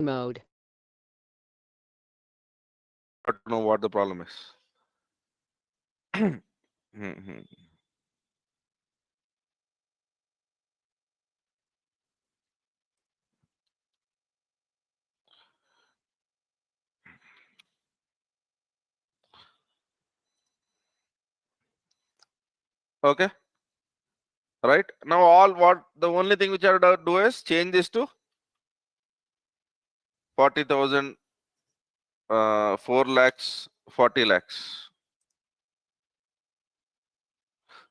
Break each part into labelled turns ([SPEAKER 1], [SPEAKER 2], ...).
[SPEAKER 1] mode.
[SPEAKER 2] I don't know what the problem is. Mhm. Okay, right now all what the only thing which I have to do is change this to 40,000, 4 lakhs, 40 lakhs.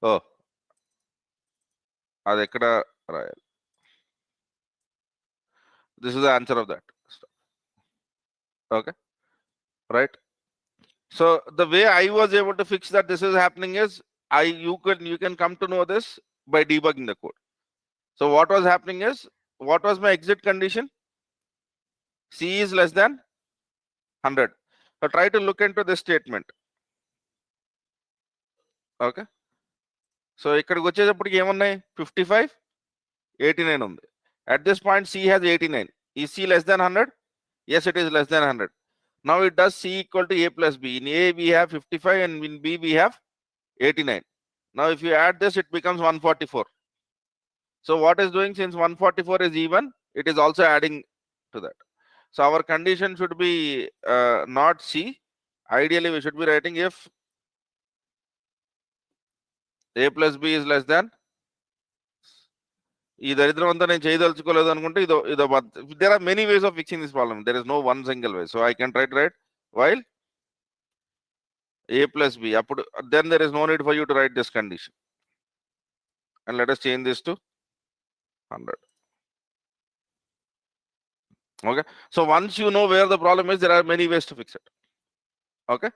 [SPEAKER 2] Oh, అది ఎక్కడ రాయాలి? This is the answer of that. Okay, right. So the way I was able to fix that this is happening is you can come to know this by debugging the code. So what was happening is, what was my exit condition? C is less than 100. So try to look into this statement. Okay. So ఇక్కడికి వచ్చేటప్పటికి ఏమున్నాయి? 55, 89 ఉంది. At this point C has 89. Is C less than 100? Yes, it is less than 100. Now it does C equal to A plus B. In A we have 55 and in B we have 89. Now if you add this, it becomes 144. So what is doing, since 144 is even, it is also adding to that. So our condition should be not C. Ideally we should be writing if A plus B is less than. ఈ దరిద్రం అంతా నేను చేయదలుచుకోలేదు అనుకుంటే ఇదో there are many ways of fixing this problem. There is no one single way. So I can try to write while A plus B, అప్పుడు then there is no need for you to write this condition. And let us change this to 100. Okay, so once you know where the problem is, there are many ways to fix it. Okay,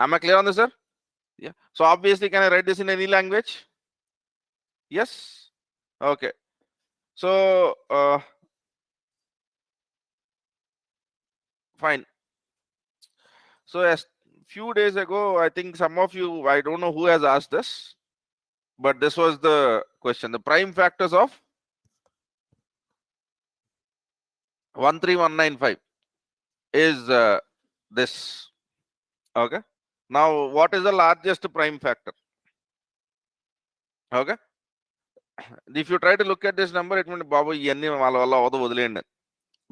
[SPEAKER 2] am I clear on this, sir? Yeah. So obviously, can I write this in any language? Yes. Okay. So fine. So as few days ago, I think some of you, I don't know who has asked this, but this was the question. The prime factors of 13195 is this. Okay. Now, what is the largest prime factor? Okay. If you try to look at this number, it means Babu ఇవన్నీ వాళ్ళ వల్ల అవదు వదిలేయండి.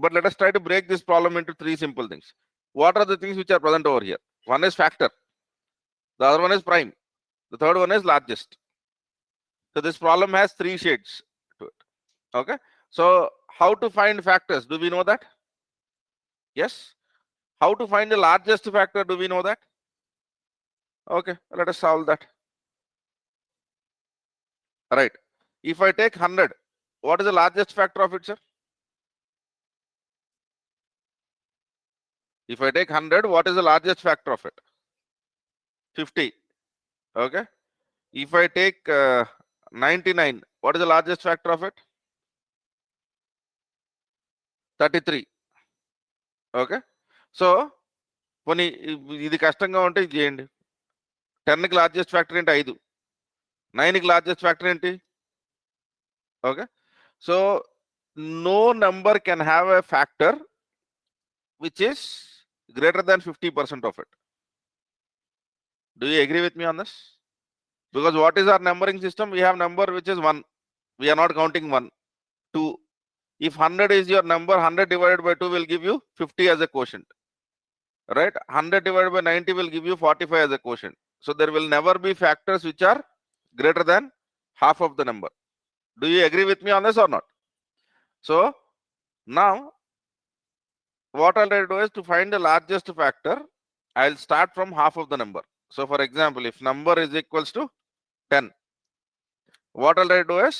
[SPEAKER 2] But let us try to break this problem into three simple things. What are the things which are present over here? One is factor, the other one is prime, the third one is largest. So this problem has three shades to it. Okay, so how to find factors? Do we know that? Yes. How to find the largest factor? Do we know that? Okay, let us solve that. Right. If I take 100, what is the largest factor of it, sir? If I take 100, what is the largest factor of it? 50. Okay. If I take 99, what is the largest factor of it? 33. Okay. So పోనీ ఇది కష్టంగా ఉంటే ఇది చేయండి. 10కి largest factor ఏంటి? 5. 9కి largest factor ఏంటి? Okay. So no number can have a factor which is greater than 50% of it. Do you agree with me on this? Because what is our numbering system? We have number which is 1. We are not counting 1, 2. If 100 is your number, 100 divided by 2 will give you 50 as a quotient. Right? 100 divided by 90 will give you 45 as a quotient. So there will never be factors which are greater than half of the number. Do you agree with me on this or not? So now what I'll try to do is, to find the largest factor, I'll start from half of the number. So for example, if number is equals to 10, what I'll try to do is,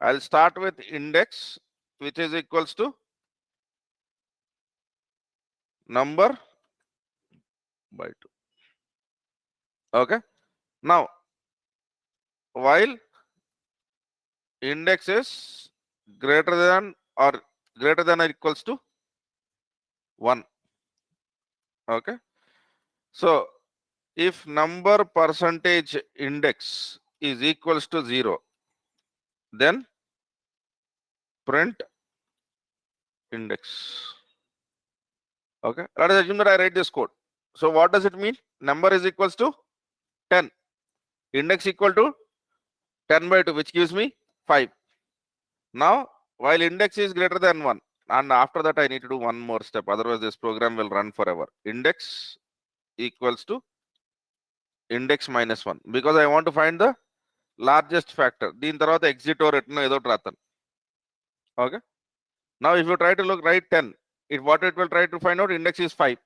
[SPEAKER 2] I'll start with index which is equals to number by 2. Okay. Now, while index is greater than or equals to 1. Okay. So if number percentage index is equals to 0, then print index. Okay, let us assume that I write this code. So what does it mean? Number is equals to 10, index equal to 10 by 2, which gives me 5. Now, while index is greater than 1, and after that I need to do one more step, otherwise this program will run forever. Index equals to index minus 1, because I want to find the largest factor. Din tarvata exit or return edo ratan. Okay. Now if you try to write 10, what it will try to find out, index is 5.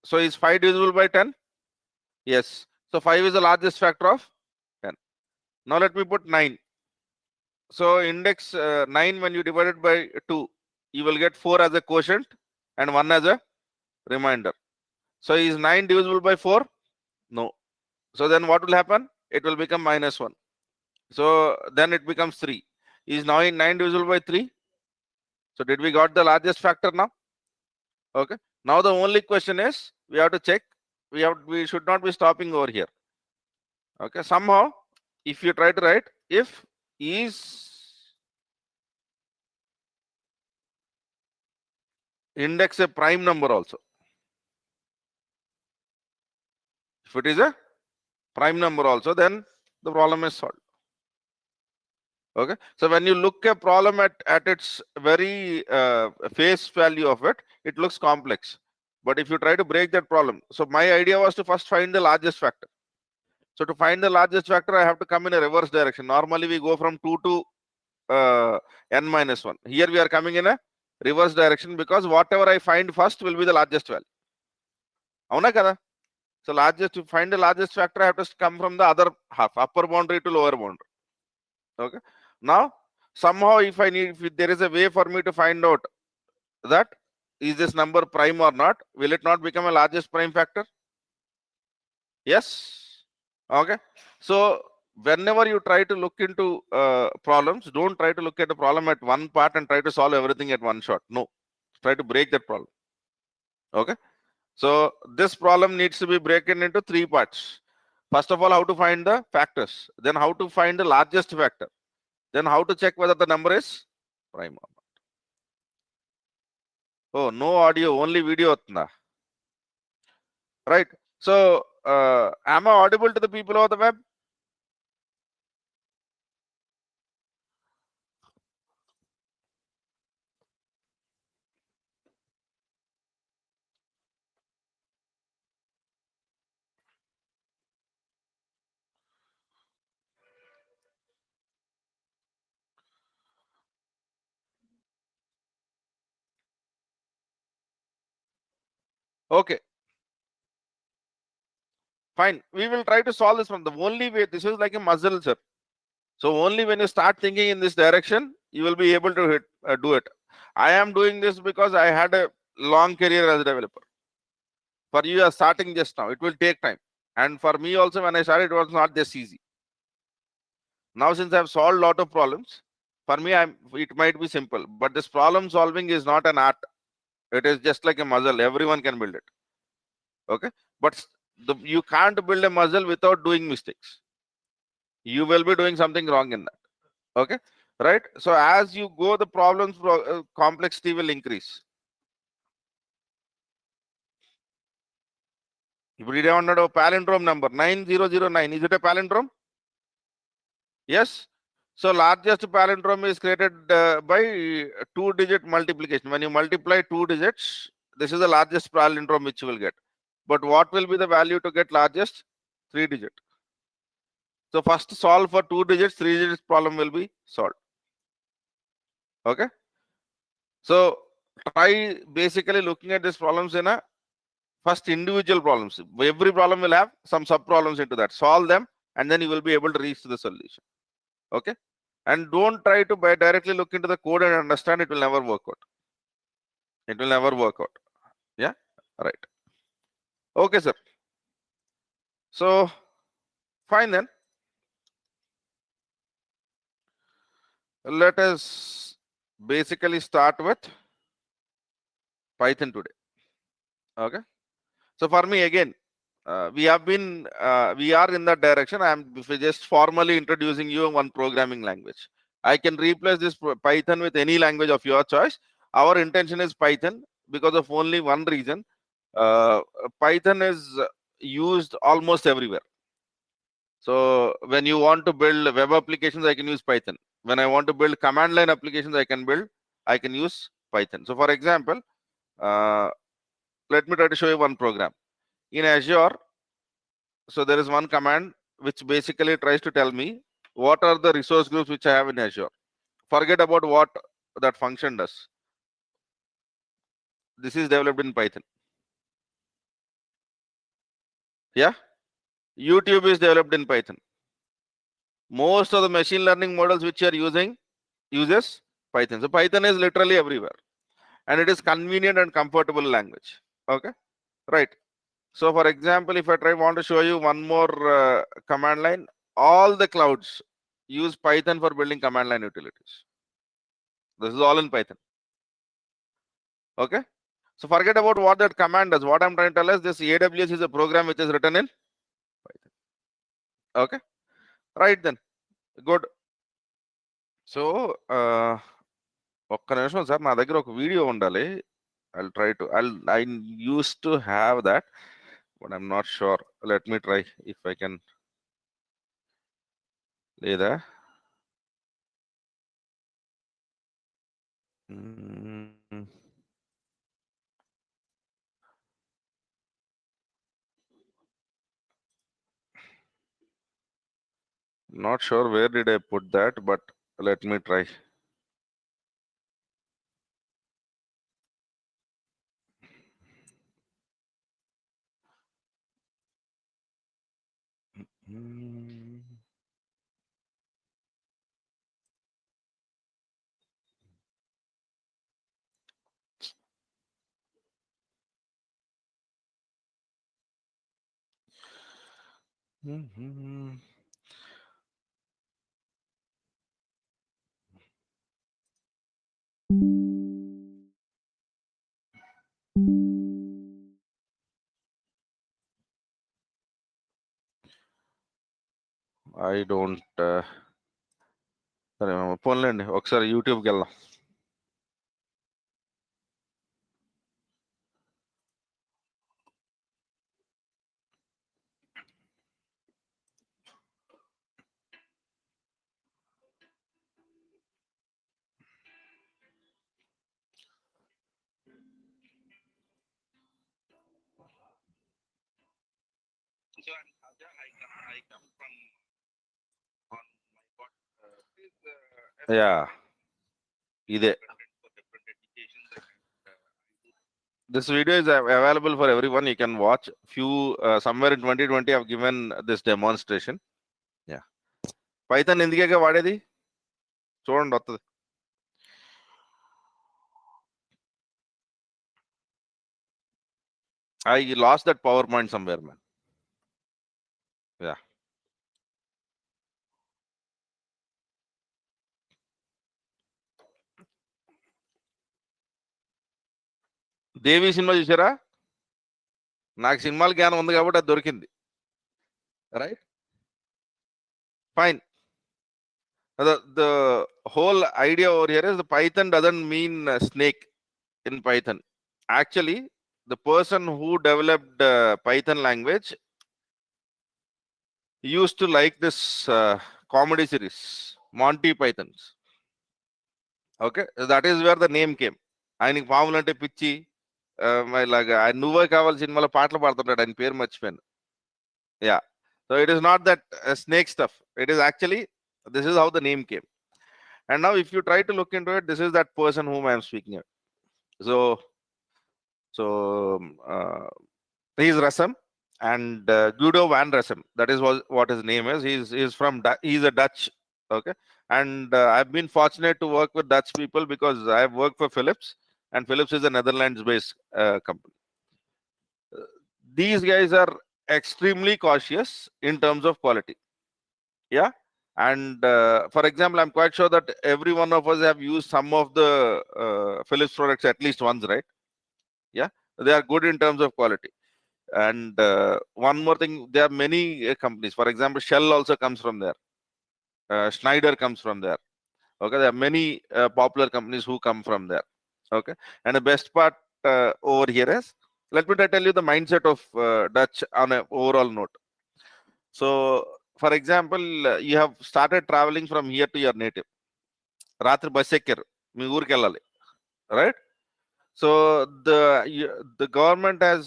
[SPEAKER 2] So is 5 divisible by 10? Yes. So 5 is the largest factor of 10. Now let me put 9. So index 9, when you divide it by 2, you will get 4 as a quotient and 1 as a remainder. So is 9 divisible by 4? No. So then what will happen? It will become minus 1. So then it becomes 3. Is now 9 divisible by 3? So did we got the largest factor now? Okay. Now the only question is, we have to check. We should not be stopping over here. Okay. Somehow, if you try to write, if is index a prime number also. If it is a prime number also, then the problem is solved. Okay. So when you look a problem at its very face value of it, it looks complex. But if you try to break that problem, so my idea was to first find the largest factor. So to find the largest factor, I have to come in a reverse direction. Normally we go from 2 to n minus 1. Here we are coming in a reverse direction, because whatever I find first will be the largest value. Avuna kada? So to find the largest factor, I have to come from the other half, upper boundary to lower boundary. Okay. Now, somehow if there is a way for me to find out that is this number prime or not, will it not become a largest prime factor? Yes. Okay. So whenever you try to look into problems, don't try to look at the problem at one part and try to solve everything at one shot. No. Try to break that problem. Okay. So this problem needs to be broken into 3 parts. First of all, how to find the factors, then how to find the largest factor, then how to check whether the number is prime or not. Oh, no audio, only video. Right. So am I audible to the people over the web? Okay. Fine. We will try to solve this from the only way. This is like a muscle, sir. So only when you start thinking in this direction, you will be able to do it. I am doing this because I had a long career as a developer. For you are starting just now, it will take time. And for me also, when I started, it was not this easy. Now, since I've solved a lot of problems, for me, it might be simple. But this problem solving is not an art. It is just like a muscle. Everyone can build it. Okay. But you can't build a muscle without doing mistakes. You will be doing something wrong in that. Okay. Right. So as you go, the problems complexity will increase. If we don't know a palindrome number 9009, is it a palindrome? Yes. So largest palindrome is created by 2-digit multiplication. When you multiply 2 digits, this is the largest palindrome which you will get. But what will be the value to get largest? 3-digit. So first solve for 2 digits, 3 digits problem will be solved. Okay. So try basically looking at these problems in a first individual problems. Every problem will have some sub problems into that. Solve them and then you will be able to reach to the solution. Okay. And don't try to directly look into the code and understand. It will never work out. It will never work out. Yeah. Right. Okay, sir. So fine then. Let us basically start with Python today. Okay. So for me again, we are in that direction. I am just formally introducing you one programming language. I can replace this Python with any language of your choice, Our intention is Python because of only one reason. Python is used almost everywhere. So when you want to build web applications, I can use Python. When I want to build command line applications, I can use Python. So for example, let me try to show you one program in Azure. So there is one command which basically tries to tell me what are the resource groups which I have in Azure. Forget about what that function does. This is developed in Python. Yeah, YouTube is developed in Python. Most of the machine learning models which are uses Python. So Python is literally everywhere, and it is convenient and comfortable language. Okay, right. So for example, if I want to show you one more command line, all the clouds use Python for building command line utilities. This is all in Python. Okay. So forget about what that command does. What I'm trying to tell is this AWS is a program which is written in Python. Okay. Right then. Good. So ఒక్క నిమిషం sir నా దగ్గర ఒక video ఉండాలి. I used to have that, but I'm not sure. Let me try if I can. లేదా not sure where did I put that, but let me try. I don't సరే పోన్లేండి ఒకసారి యూట్యూబ్కి వెళ్దాం. Yeah, ఇదే. This video is available for everyone. You can watch. Few somewhere in 2020 I've given this demonstration. Yeah, Python ఎందుకే వాడేది చూడండి వస్తుంది. I lost that PowerPoint somewhere, man. Yeah. Devi cinema చూసారా? నాకు సినిమాల జ్ఞానం ఉంది కాబట్టి అది దొరికింది. Right, fine. The whole idea over here is the Python doesn't mean snake in Python. Actually, the person who developed Python language used to like this comedy series, Monty Pythons. Okay, that is where the name came. ఆయనకి పాములు అంటే పిచ్చి, ఇలాగా నువ్వే కావాలి సినిమాలో పాటలు పాడుతుంటాడు, ఆయన పేరు మర్చిపోయాను. Yeah, so it is not that snake stuff. It is actually, this is how the name came. And now if you try to look into it, this is that person whom I am speaking of. So he's Rassam, and Guido van Rossum, that is what his name is. He's a Dutch. Okay, and I've been fortunate to work with Dutch people because I've worked for Philips, and Philips is a Netherlands-based company. These guys are extremely cautious in terms of quality. Yeah. And for example, I'm quite sure that every one of us have used some of the Philips products at least once, right? Yeah, they are good in terms of quality. And one more thing, there are many companies. For example, Shell also comes from there. Schneider comes from there. Okay, there are many popular companies who come from there. Okay, and the best part over here is, let me tell you the mindset of Dutch on an overall note. So, for example, you have started traveling from here to your native. రాత్రి bus ఎక్కారు మీ ఊరికి వెళ్ళాలి, right? So the government has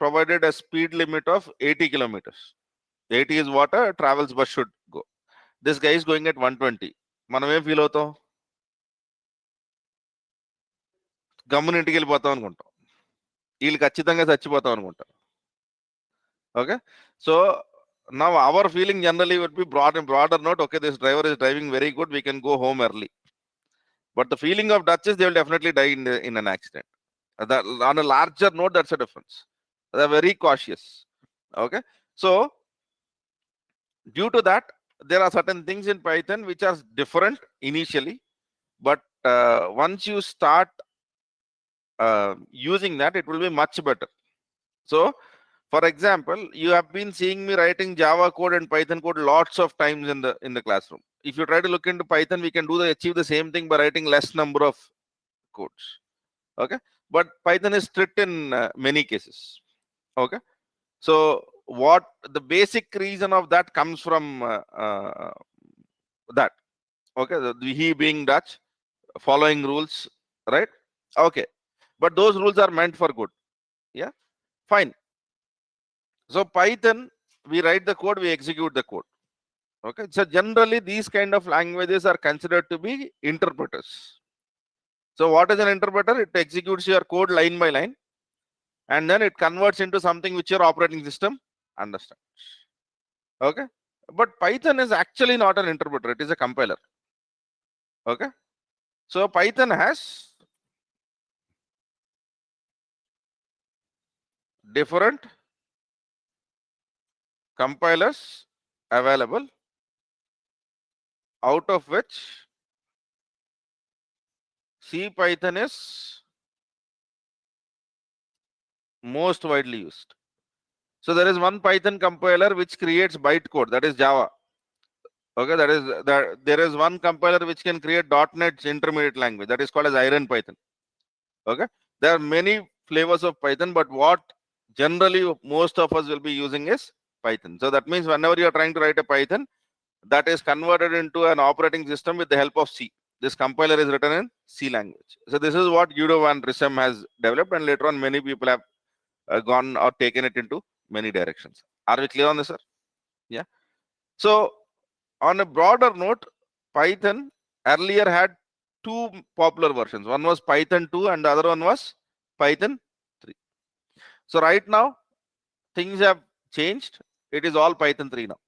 [SPEAKER 2] provided a speed limit of 80 kilometers. 80 is what a travels bus should go. This guy is going at 120. మనం ఏం feel అవుతాం? గమ్మున ఇంటికి వెళ్ళిపోతాం అనుకుంటాం, వీళ్ళు ఖచ్చితంగా చచ్చిపోతాం అనుకుంటాం. Okay, so now our feeling generally would be broader note, okay, this driver is driving very good, we can go home early. But the feeling of Dutch is they will definitely die in an accident. On a larger note, that's a difference. They're very cautious. Okay, so due to that, there are certain things in Python which are different initially, but once you start using that, it will be much better. So, for example, you have been seeing me writing Java code and Python code lots of times in the classroom. If you try to look into Python, we can achieve the same thing by writing less number of codes. Okay, but Python is strict in many cases. Okay, so what the basic reason of that comes from that. Okay, he being Dutch, following rules, right? Okay, but those rules are meant for good. Yeah, fine. So Python, we write the code, we execute the code. Okay, so generally these kind of languages are considered to be interpreters. So what is an interpreter? It executes your code line by line, and then it converts into something which your operating system understands. Okay, but Python is actually not an interpreter, it is a compiler. Okay, so Python has different compilers available, out of which C Python is most widely used. So there is one Python compiler which creates bytecode, that is Java. Okay, there is one compiler which can create .NET's intermediate language, that is called as Iron Python. Okay, there are many flavors of Python, but what generally most of us will be using is Python. So that means whenever you are trying to write a Python, that is converted into an operating system with the help of C. This compiler is written in C language. So this is what Guido van Rossum has developed, and later on many people have gone or taken it into many directions. Are we clear on this, sir? Yeah. So on a broader note, Python earlier had two popular versions. One was Python 2 and the other one was Python 3. So right now things have changed. It is all Python 3 now.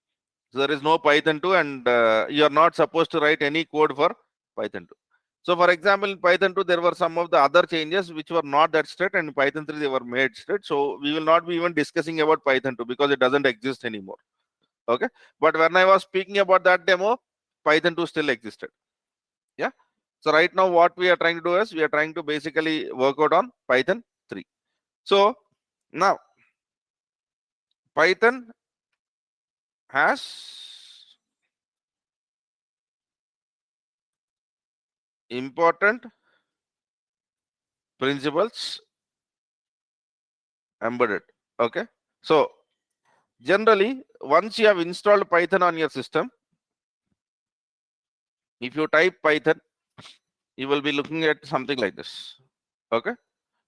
[SPEAKER 2] So there is no Python 2, and you are not supposed to write any code for Python 2. So for example, in Python 2, there were some of the other changes which were not that strict, and in Python 3 they were made strict. So we will not be even discussing about Python 2 because it doesn't exist anymore. Okay, but when I was speaking about that demo, Python 2 still existed. Yeah. So right now what we are trying to do is we are trying to basically work out on Python 3. So now Python has important principles embedded. Okay, so generally once you have installed Python on your system, if you type Python, you will be looking at something like this. Okay,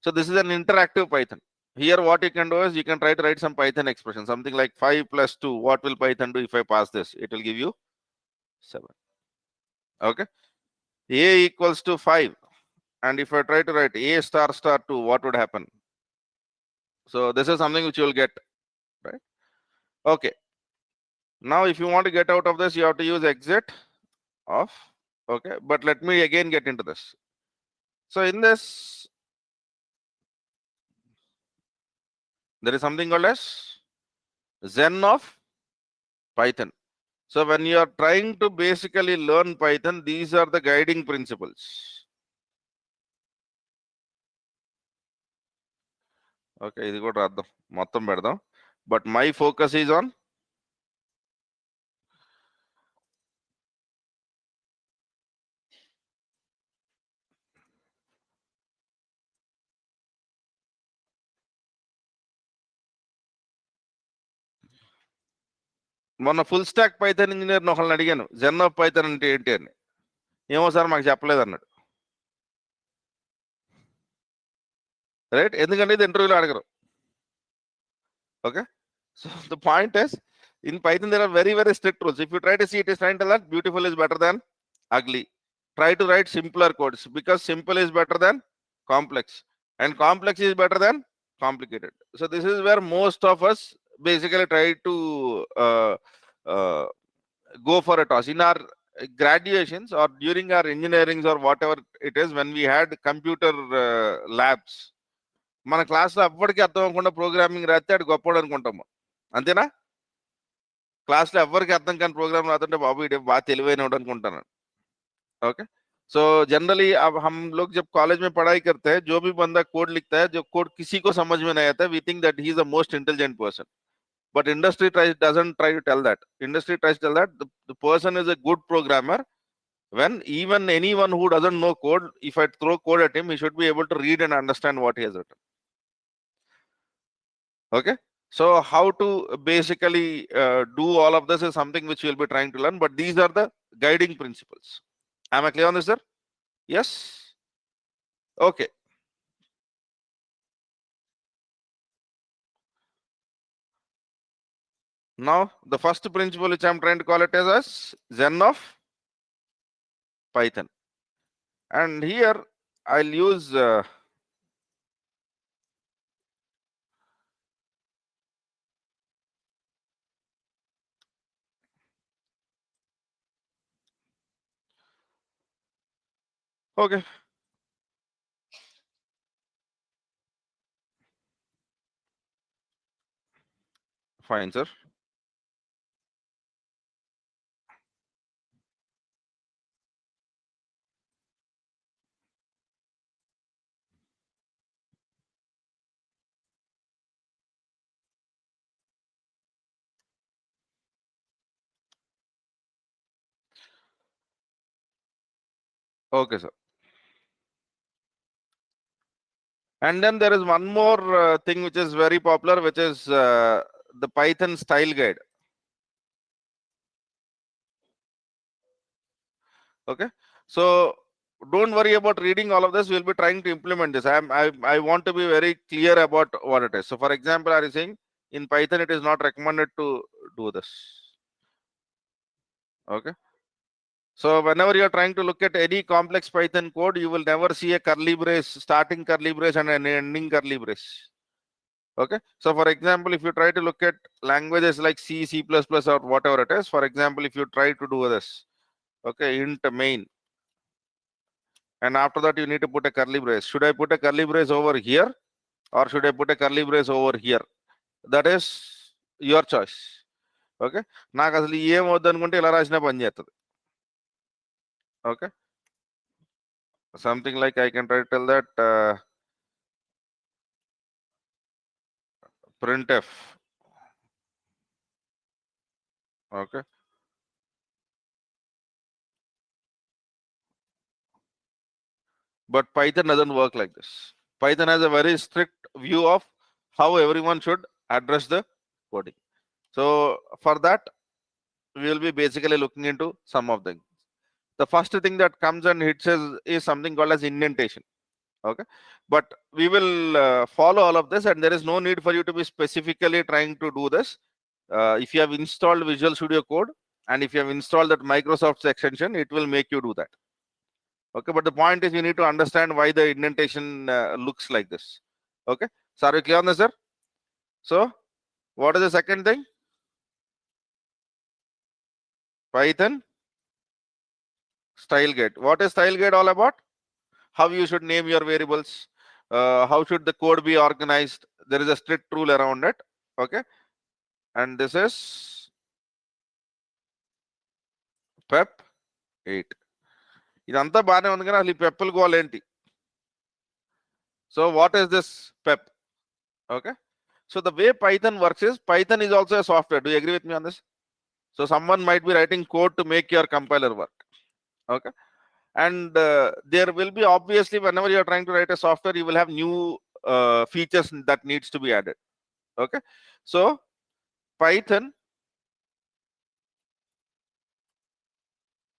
[SPEAKER 2] so this is an interactive Python. Here what you can do is you can try to write some Python expression, something like 5 plus 2. What will Python do if I pass this? It will give you 7. Okay, a equals to 5, and if I try to write a star star 2, what would happen? So this is something which you will get, right? Okay, now if you want to get out of this, you have to use exit off. Okay, but let me again get into this. So in this, there is something called as Zen of Python. So when you are trying to basically learn Python, these are the guiding principles. Okay, ఇది కూడా రాద్దాం, మొత్తం పెడదాం. But my focus is on మొన్న full stack Python engineer ఒకళ్ళని అడిగాను, జెన్ of Python అంటే ఏంటి అని. ఏమో సార్ మాకు చెప్పలేదు అన్నాడు. రైట్, ఎందుకంటే ఇది ఇంటర్వ్యూలో అడగరు. Okay, so the point is, in Python there are very very strict rules. If you try to see, it is trying to learn beautiful is better than ugly. Try to write simpler codes, because simple is better than complex, and complex is better than complicated. So this is where most of us basically try to go for a toss. In our graduations or during our engineerings or whatever it is, when we had computer labs, మన క్లాస్లో ఎవ్వడికి అర్థం అవ్వకుండా programming రాస్తే ఆడు గొప్పవాడు అనుకుంటాము, అంతేనా? క్లాస్లో ఎవరికి అర్థం కాని ప్రోగ్రామ్ రాతుంటే బాబు ఇడే బాగా తెలివైనవాడు అనుకుంటాను. ओके, सो जनरली अब हम लोग जब कॉलेज में पढ़ाई करते हैं, जो भी बंदा कोड लिखता है, जो कोड किसी को समझ में नहीं आता, we think that he is the most intelligent person. But industry doesn't try to tell that. Industry tries to tell that the person is a good programmer when even anyone who doesn't know code, if I throw code at him, he should be able to read and understand what he has written. Okay, so how to basically do all of this is something which you'll be trying to learn, but these are the guiding principles. Am I clear on this, sir? Yes. Okay. Now the first principle which I'm trying to call it as Zen of Python, and here I'll use okay, fine, sir. Okay, sir. And then there is one more thing which is very popular, which is the Python style guide. Okay, so don't worry about reading all of this. We'll be trying to implement this. I want to be very clear about what it is. So for example, are you saying in Python it is not recommended to do this? Okay, so whenever you're trying to look at any complex Python code, you will never see a curly brace, starting curly brace and an ending curly brace. Okay, so for example, if you try to look at languages like C, C++ or whatever it is, for example, if you try to do this, okay, int main, and after that you need to put a curly brace. Should I put a curly brace over here or should I put a curly brace over here? That is your choice. Okay, నాకు అసలు ఏం వద్దనుకుంటే ఇలా రాసినా పని చేస్తుంది. Okay, something like I can try to tell that printf. Okay, but Python doesn't work like this. Python has a very strict view of how everyone should address the coding. So for that, we will be basically looking into some of them. The first thing that comes and hits is something called as indentation. Okay, but we will follow all of this, and there is no need for you to be specifically trying to do this. If you have installed Visual Studio Code and if you have installed that Microsoft extension, it will make you do that. Okay, but the point is you need to understand why the indentation looks like this. Okay, so are you clear on this, sir? So what is the second thing? Python style guide. What is style guide all about? How you should name your variables, how should the code be organized. There is a strict rule around it. Okay, and this is PEP 8. ఇదంతా బాగానే ఉంది కానీ అసలు ఈ పెప్పులు goal ఏంటి? So what is this PEP? Okay, so the way Python works is, Python is also a software. Do you agree with me on this? So someone might be writing code to make your compiler work. Okay, and there will be, obviously, whenever you are trying to write a software, you will have new features that needs to be added. Okay, so Python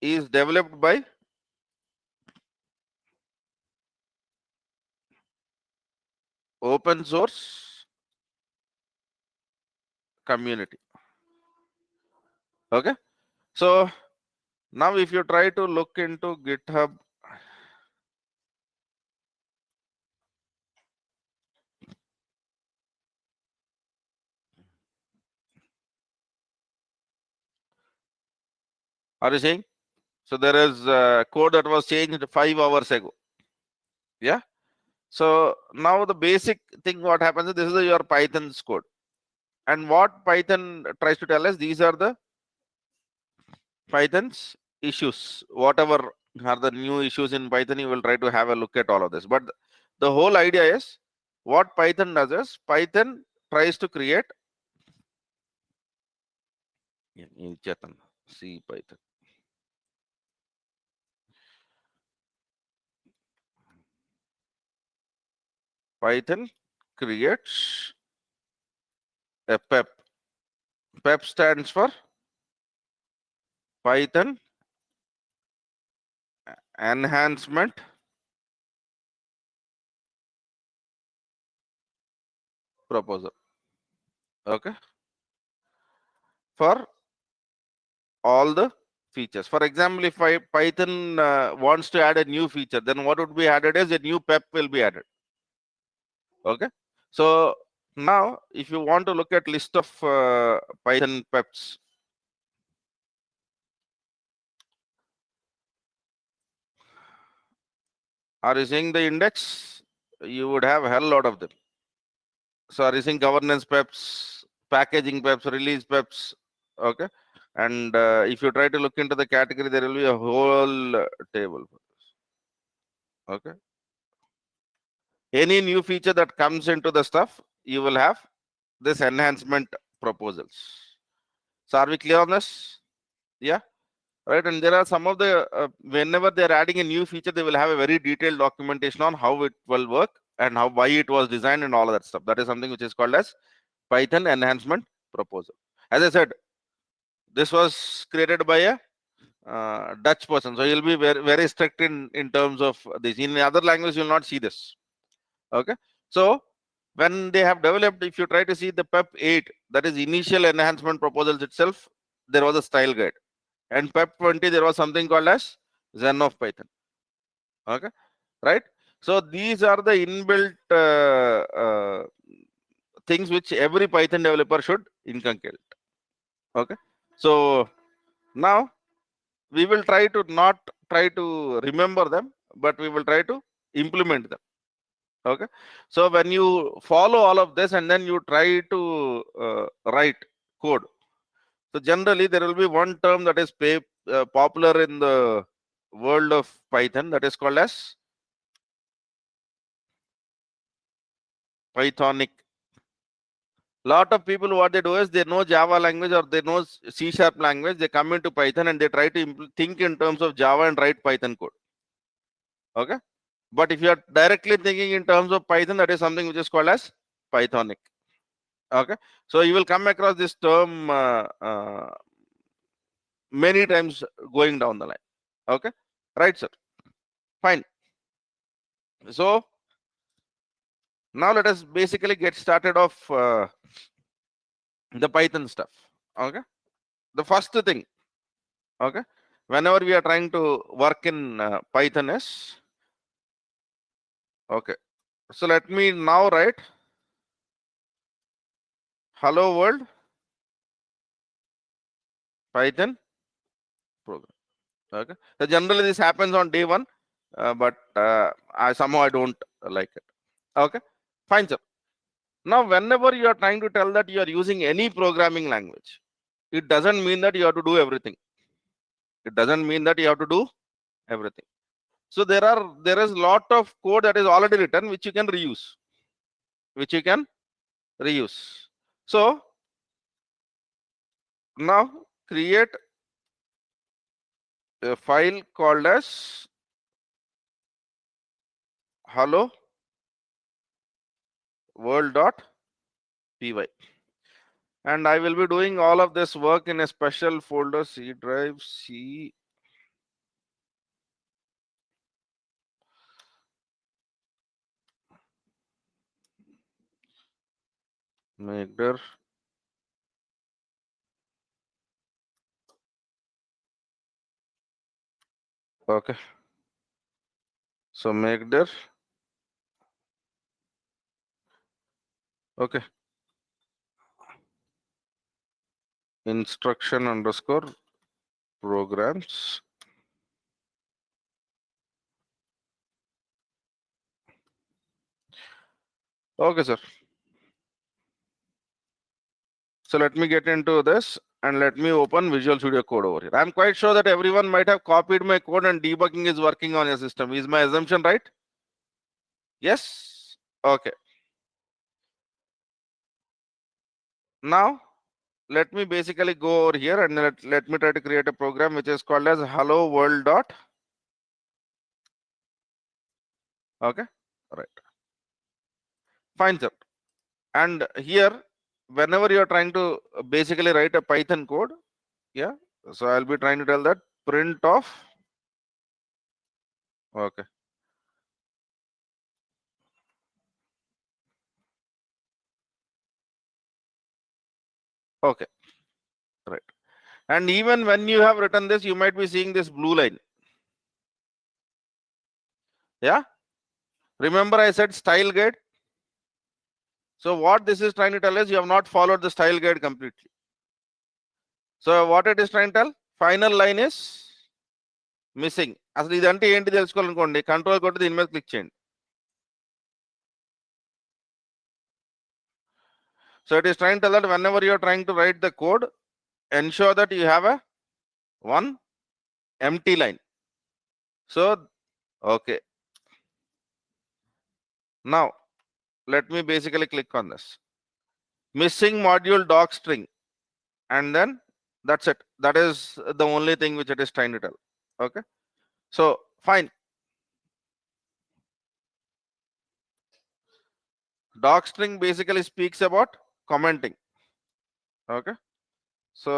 [SPEAKER 2] is developed by open source community. Okay, so now if you try to look into GitHub, are you seeing? So there is code that was changed 5 hours ago. Yeah. So now the basic thing what happens is this is your Python's code. And what Python tries to tell us, these are the Python's issues. Whatever are the new issues in Python, you will try to have a look at all of this. But the whole idea is what Python does is Python tries to create C Python. Python creates a PEP. PEP stands for Python Enhancement Proposal. Okay, for all the features. For example, if Python wants to add a new feature, then what would be added is a new PEP will be added. Okay, so now if you want to look at list of Python PEPs, are you seeing the index? You would have a hell lot of them. So are you seeing governance PEPs, packaging PEPs, release PEPs? Okay, and if you try to look into the category, there will be a whole table. Okay, any new feature that comes into the stuff, you will have this enhancement proposals. So are we clear on this? Yeah, right. And there are some of the whenever they are adding a new feature, they will have a very detailed documentation on how it will work and how why it was designed and all of that stuff. That is something which is called as Python enhancement proposal. As I said, this was created by a Dutch person, so he'll be very strict in terms of this. In other language, you will not see this. Okay, so when they have developed, if you try to see the PEP 8, that is initial enhancement proposals itself, there was a style guide, and PEP 20 there was something called as Zen of Python. Okay, right? So these are the inbuilt things which every Python developer should inculcate. Okay, so now we will try to not try to remember them, but we will try to implement them. Okay, so when you follow all of this and then you try to write code, so generally there will be one term that is popular in the world of Python, that is called as Pythonic. Lot of people, what they do is they know Java language or they know C# language, they come into Python and they try to think in terms of Java and write Python code. Okay, but if you are directly thinking in terms of Python, that is something which is called as Pythonic. Okay, so you will come across this term many times going down the line. Okay, right, sir? Fine. So now let us basically get started off the Python stuff. Okay, the first thing, okay, whenever we are trying to work in Python is, okay, so let me now write hello world Python program. Okay, so generally this happens on day one, but somehow I don't like it. Okay, fine, sir. Now whenever you are trying to tell that you are using any programming language, it doesn't mean that you have to do everything. It doesn't mean that you have to do everything. So there is lot of code that is already written which you can reuse, which you can reuse. So now create a file called as hello world.py, and I will be doing all of this work in a special folder, C drive, C make dir okay. So make dir okay instruction underscore programs. Okay, sir. So let me get into this and let me open Visual Studio Code over here. I'm quite sure that everyone might have copied my code and debugging is working on your system. Is my assumption right? Yes? Okay. Now, let me basically go over here and let me try to create a program which is called as hello world dot. Okay. All right. Fine, sir. And here, whenever you're trying to basically write a Python code, yeah. So I'll be trying to tell that print of. Okay. Okay. Right. And even when you have written this, you might be seeing this blue line. Yeah. Remember I said style guide. So what this is trying to tell is you have not followed the style guide completely. So what it is trying to tell? Final line is missing. అసలు ఇదంటే ఏంటి తెలుసుకోవాలనుకోండి control కొట్టి దీని మీద click చేయండి. So it is trying to tell that whenever you are trying to write the code, ensure that you have a one empty line. So okay. Now let me basically click on this. Missing module doc string. And then that's it. That is the only thing which it is trying to tell. Okay. So fine. Doc string basically speaks about commenting. Okay. So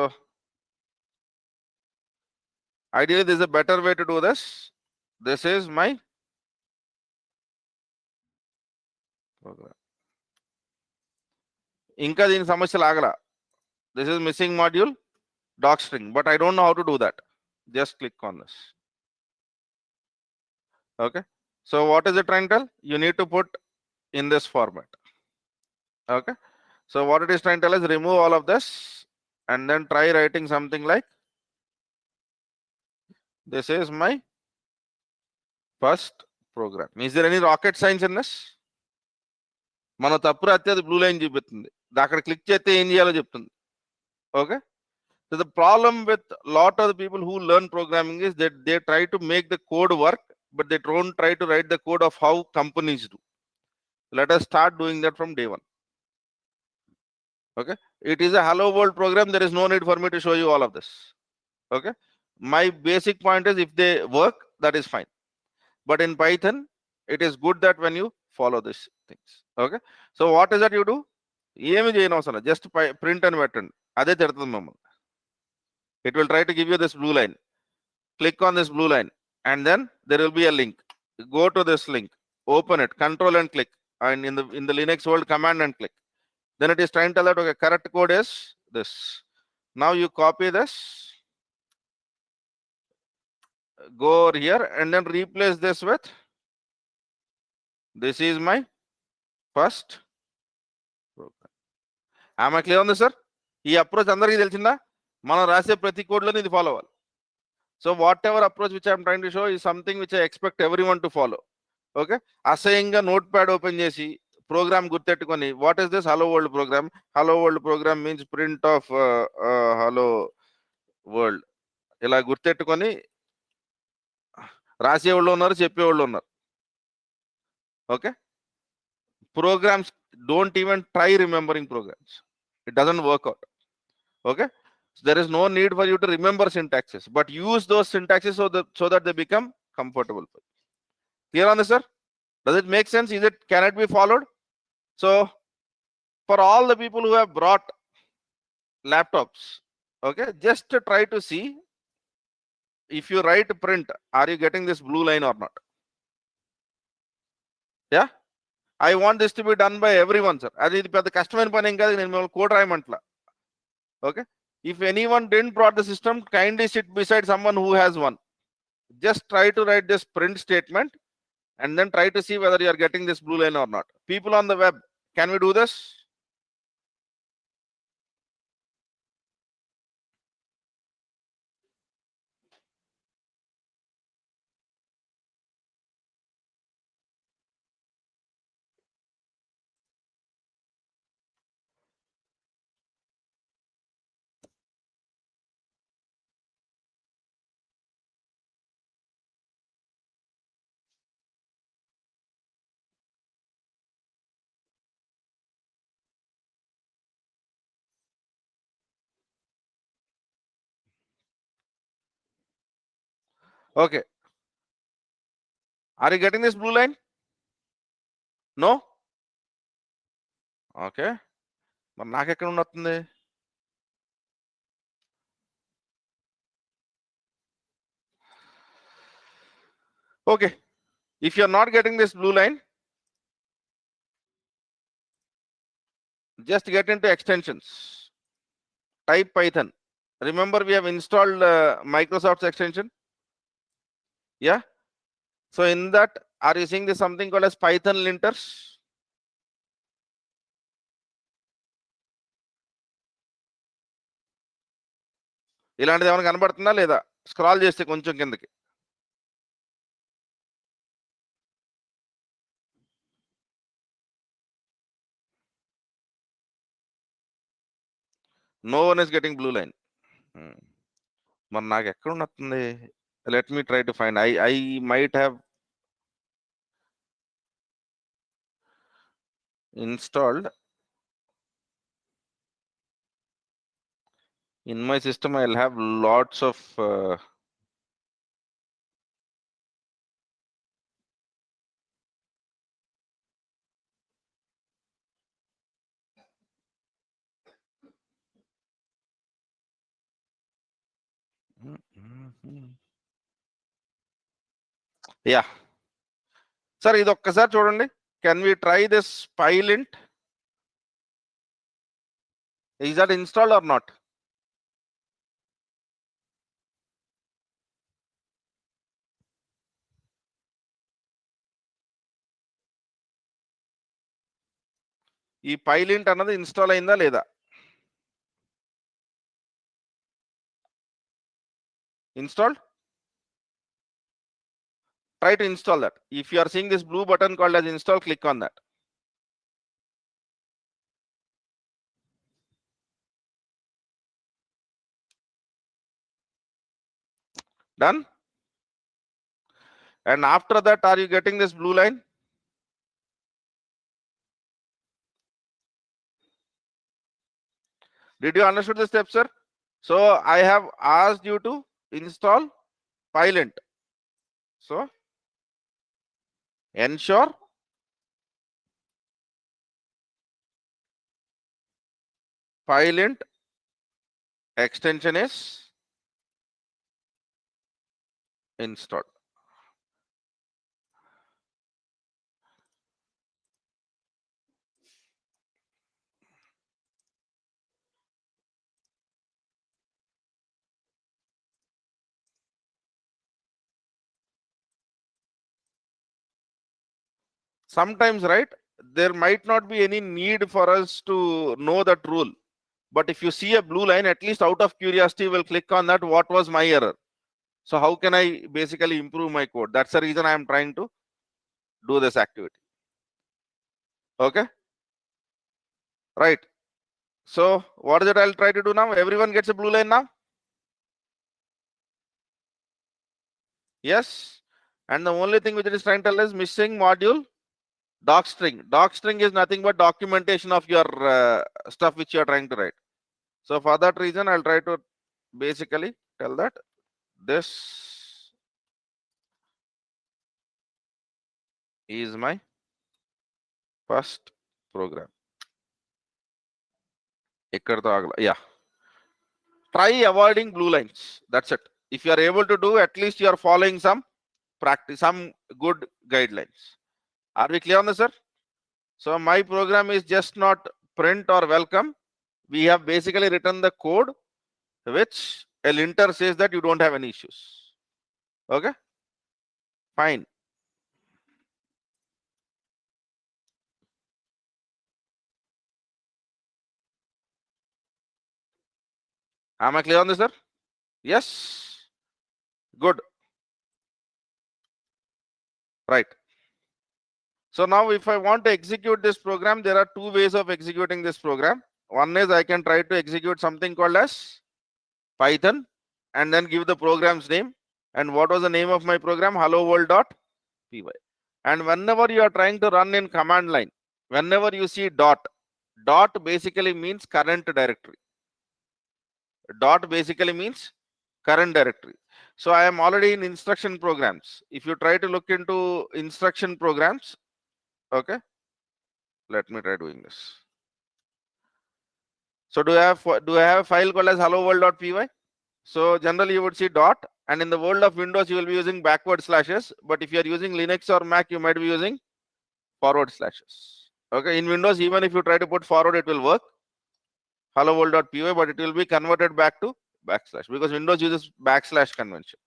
[SPEAKER 2] ideally there's a better way to do this. This is my program. Inka din samasya lagala. This is missing module doc string, but I don't know how to do that. Just click on this. Okay. So what is it trying to tell? You need to put in this format. Okay. So what it is trying to tell is remove all of this and then try writing something like this is my first program. Is there any rocket science in this? మన తప్పు రాస్తే అది blue line చూపిస్తుంది. అక్కడ click చేస్తే ఏం చేయాలో చెప్తుంది. Okay. So the problem with a lot of the people who learn programming is that they try to make the code work, but they don't try to write the code of how companies do. Let us start doing that from day one. Okay. It is a hello world program. There is no need for me to show you all of this. Okay. My basic point is if they work, that is fine. But in Python, it is good that when you follow these things. Okay. So what is that you do? Just print and button. It will try to give you this blue line. Click on this blue line and then there will be a link. Go to this link, open it, control and click. And in the Linux world, command and click. Then it is trying to tell that okay, correct code is this. Now you copy this, go over here and then replace this with this is my first program. Am I clear on this, sir? ఈ approach అందరికీ తెలిసిందా? మనం రాసే ప్రతి కోడ్లోనే ఇది follow అవ్వాలి. So whatever approach which I am trying to show is something which I expect everyone to follow. Okay. అసహ్యంగా note pad open చేసి ప్రోగ్రామ్ గుర్తెట్టుకొని what is this hello world program? Hello world program means print of hello world ఇలా గుర్తెట్టుకొని రాసేవాళ్ళు ఉన్నారు, చెప్పేవాళ్ళు ఉన్నారు. Okay. Programs don't even try remembering programs. It doesn't work out. Okay. So there is no need for you to remember syntaxes, but use those syntaxes so that they become comfortable for you. Clear on this, sir? Does it make sense? Can it be followed? So for all the people who have brought laptops, okay, just to try to see if you write print, are you getting this blue line or not? Yeah. I want this to be done by everyone, sir. అది ఇది పెద్ద కష్టమైన పని ఏం కాదు, నేను మిమ్మల్ని code రాయమంటలా. Okay. If anyone didn't brought the system, kindly sit beside someone who has one. Just try to write this print statement and then try to see whether you are getting this blue line or not. People on the web, can we do this? Okay. Are you getting this blue line? No? Okay. మరి నాకు ఎక్కడ ఉండొస్తుంది? Okay. If you are not getting this blue line, just get into extensions. Type Python. Remember, we have installed Microsoft's extension. Yeah. So in that, are you seeing this something called as Python linters? ఇలాంటిది ఏమైనా కనబడుతుందా లేదా? Scroll చేస్తే కొంచెం కిందకి. No one is getting blue line. మరి నాకు ఎక్కడ ఉన్నట్టుంది? Let me try to find. I might have installed in my system. I'll have lots of yeah. Sir, ఇది ఒక్కసారి చూడండి. Can we try this PyLint? Is that installed or not? ఈ PyLint అన్నది install అయిందా లేదా? Installed? Try to install that. If you are seeing this blue button called as install, click on that. Done? And after that, are you getting this blue line? Did you understand the steps, sir? So I have asked you to install PyLint. So ensure PyLint extension is installed. Sometimes, right, there might not be any need for us to know that rule. But if you see a blue line, at least out of curiosity, we'll click on that. What was my error? So how can I basically improve my code? That's the reason I am trying to do this activity. Okay. Right. So what is it I'll try to do now? Everyone gets a blue line now? Yes. And the only thing which it is trying to tell is missing module docstring. Docstring is nothing but documentation of your stuff which you are trying to write. So for that reason, I'll try to basically tell that this is my first program. Yeah. Try avoiding blue lines. That's it. If you are able to do, at least you are following some practice, some good guidelines. Are we clear on this, sir? So my program is just not print or welcome. We have basically written the code which a linter says that you don't have any issues. Okay, fine. Am I clear on this, sir? Yes. Good. Right. So now if I want to execute this program, there are two ways of executing this program. One is I can try to execute something called as Python and then give the program's name. And what was the name of my program? Hello world.py. And whenever you are trying to run in command line, whenever you see dot basically means current directory. Dot basically means current directory. So I am already in instruction programs. If you try to look into instruction programs, okay, let me try doing this. So do I have a file called as hello world.py? So generally you would see dot, and in the world of Windows you will be using backward slashes, but if you are using Linux or Mac you might be using forward slashes. Okay, in Windows even if you try to put forward it will work, hello world.py, but it will be converted back to backslash because Windows uses backslash convention.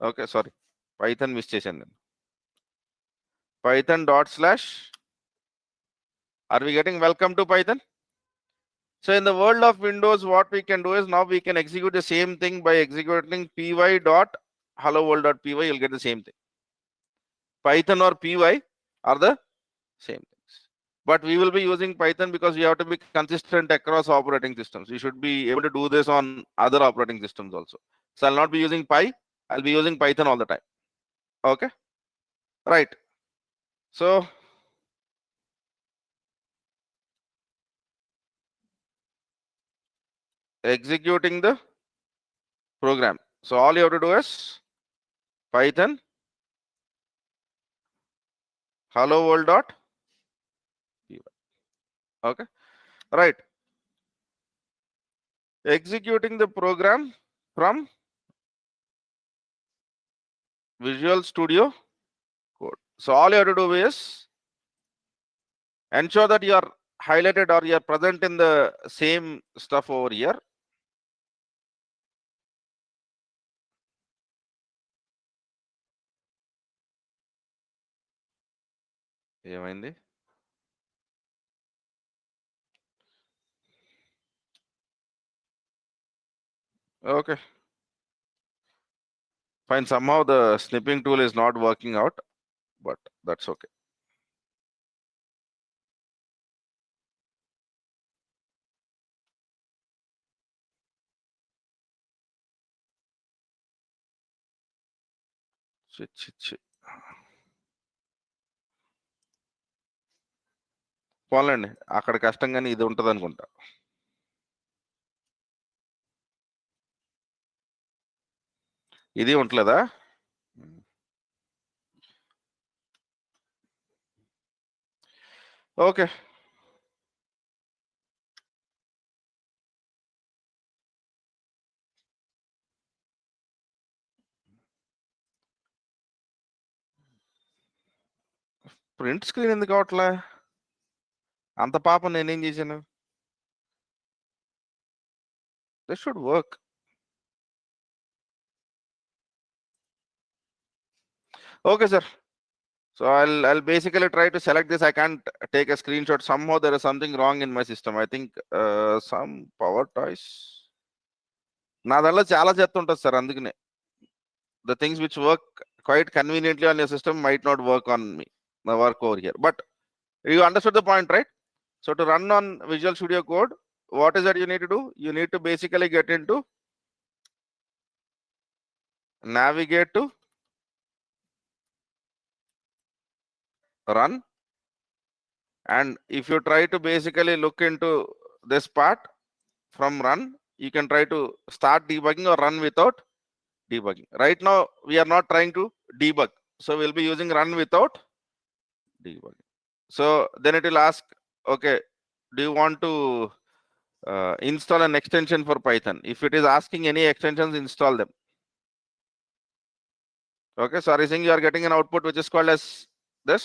[SPEAKER 2] Okay, sorry, Python mistake. Python dot slash. Are we getting welcome to Python? So in the world of Windows, what we can do is now we can execute the same thing by executing py dot hello world.py. You'll get the same thing. Python or py are the same things. But we will be using Python because we have to be consistent across operating systems. We should be able to do this on other operating systems also. So I'll not be using Py. I'll be using Python all the time. Okay. Right. So executing the program. So all you have to do is Python hello world.py. Okay. Right. Executing the program from Visual Studio Code. So all you have to do is ensure that you are highlighted or you are present in the same stuff over here. ఏమైంది? Okay, fine. Somehow the snipping tool is not working out, but that's okay. పోన్లేండి, అక్కడ కష్టం కానీ ఇది ఉంటుంది అనుకుంటా. ఇది ఉండలేదా? Okay. Print screen ఎందుకు అవట్లే? అంత పాపం నేనేం చేశాను? This should work. Okay, sir. So I'll basically try to select this. I can't take a screenshot. Somehow there is something wrong in my system. I think some power toys. నా దానిలో చాలా చెత్త ఉంటుంది సార్, అందుకనే. The things which work quite conveniently on your system might not work on me. My work over here. But you understood the point, right? So to run on Visual Studio Code, what is that you need to do? You need to basically get into navigate to run, and if you try to basically look into this part from run, you can try to start debugging or run without debugging. Right now we are not trying to debug, so we'll be using run without debugging. So then it will ask, okay, do you want to install an extension for Python? If it is asking any extensions, install them. Okay, so are you saying you are getting an output which is called as this?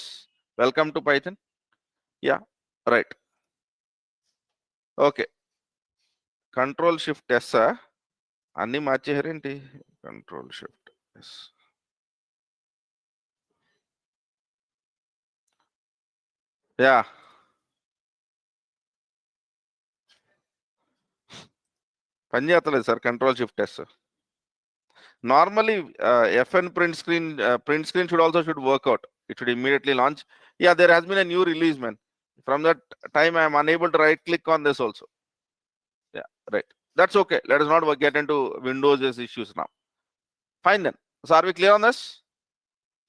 [SPEAKER 2] Welcome to Python. Yeah, right. Okay. Control Shift S. అన్ని మార్చేసారేంటి? Control Shift S. Yeah. పని చేస్తలేదు sir Control Shift S. Normally, FN print screen should work out. It should immediately launch. Yeah, there has been a new release, man. From that time, I am unable to right click on this also. Yeah, right. That's okay. Let us not get into Windows issues now. Fine then. So are we clear on this?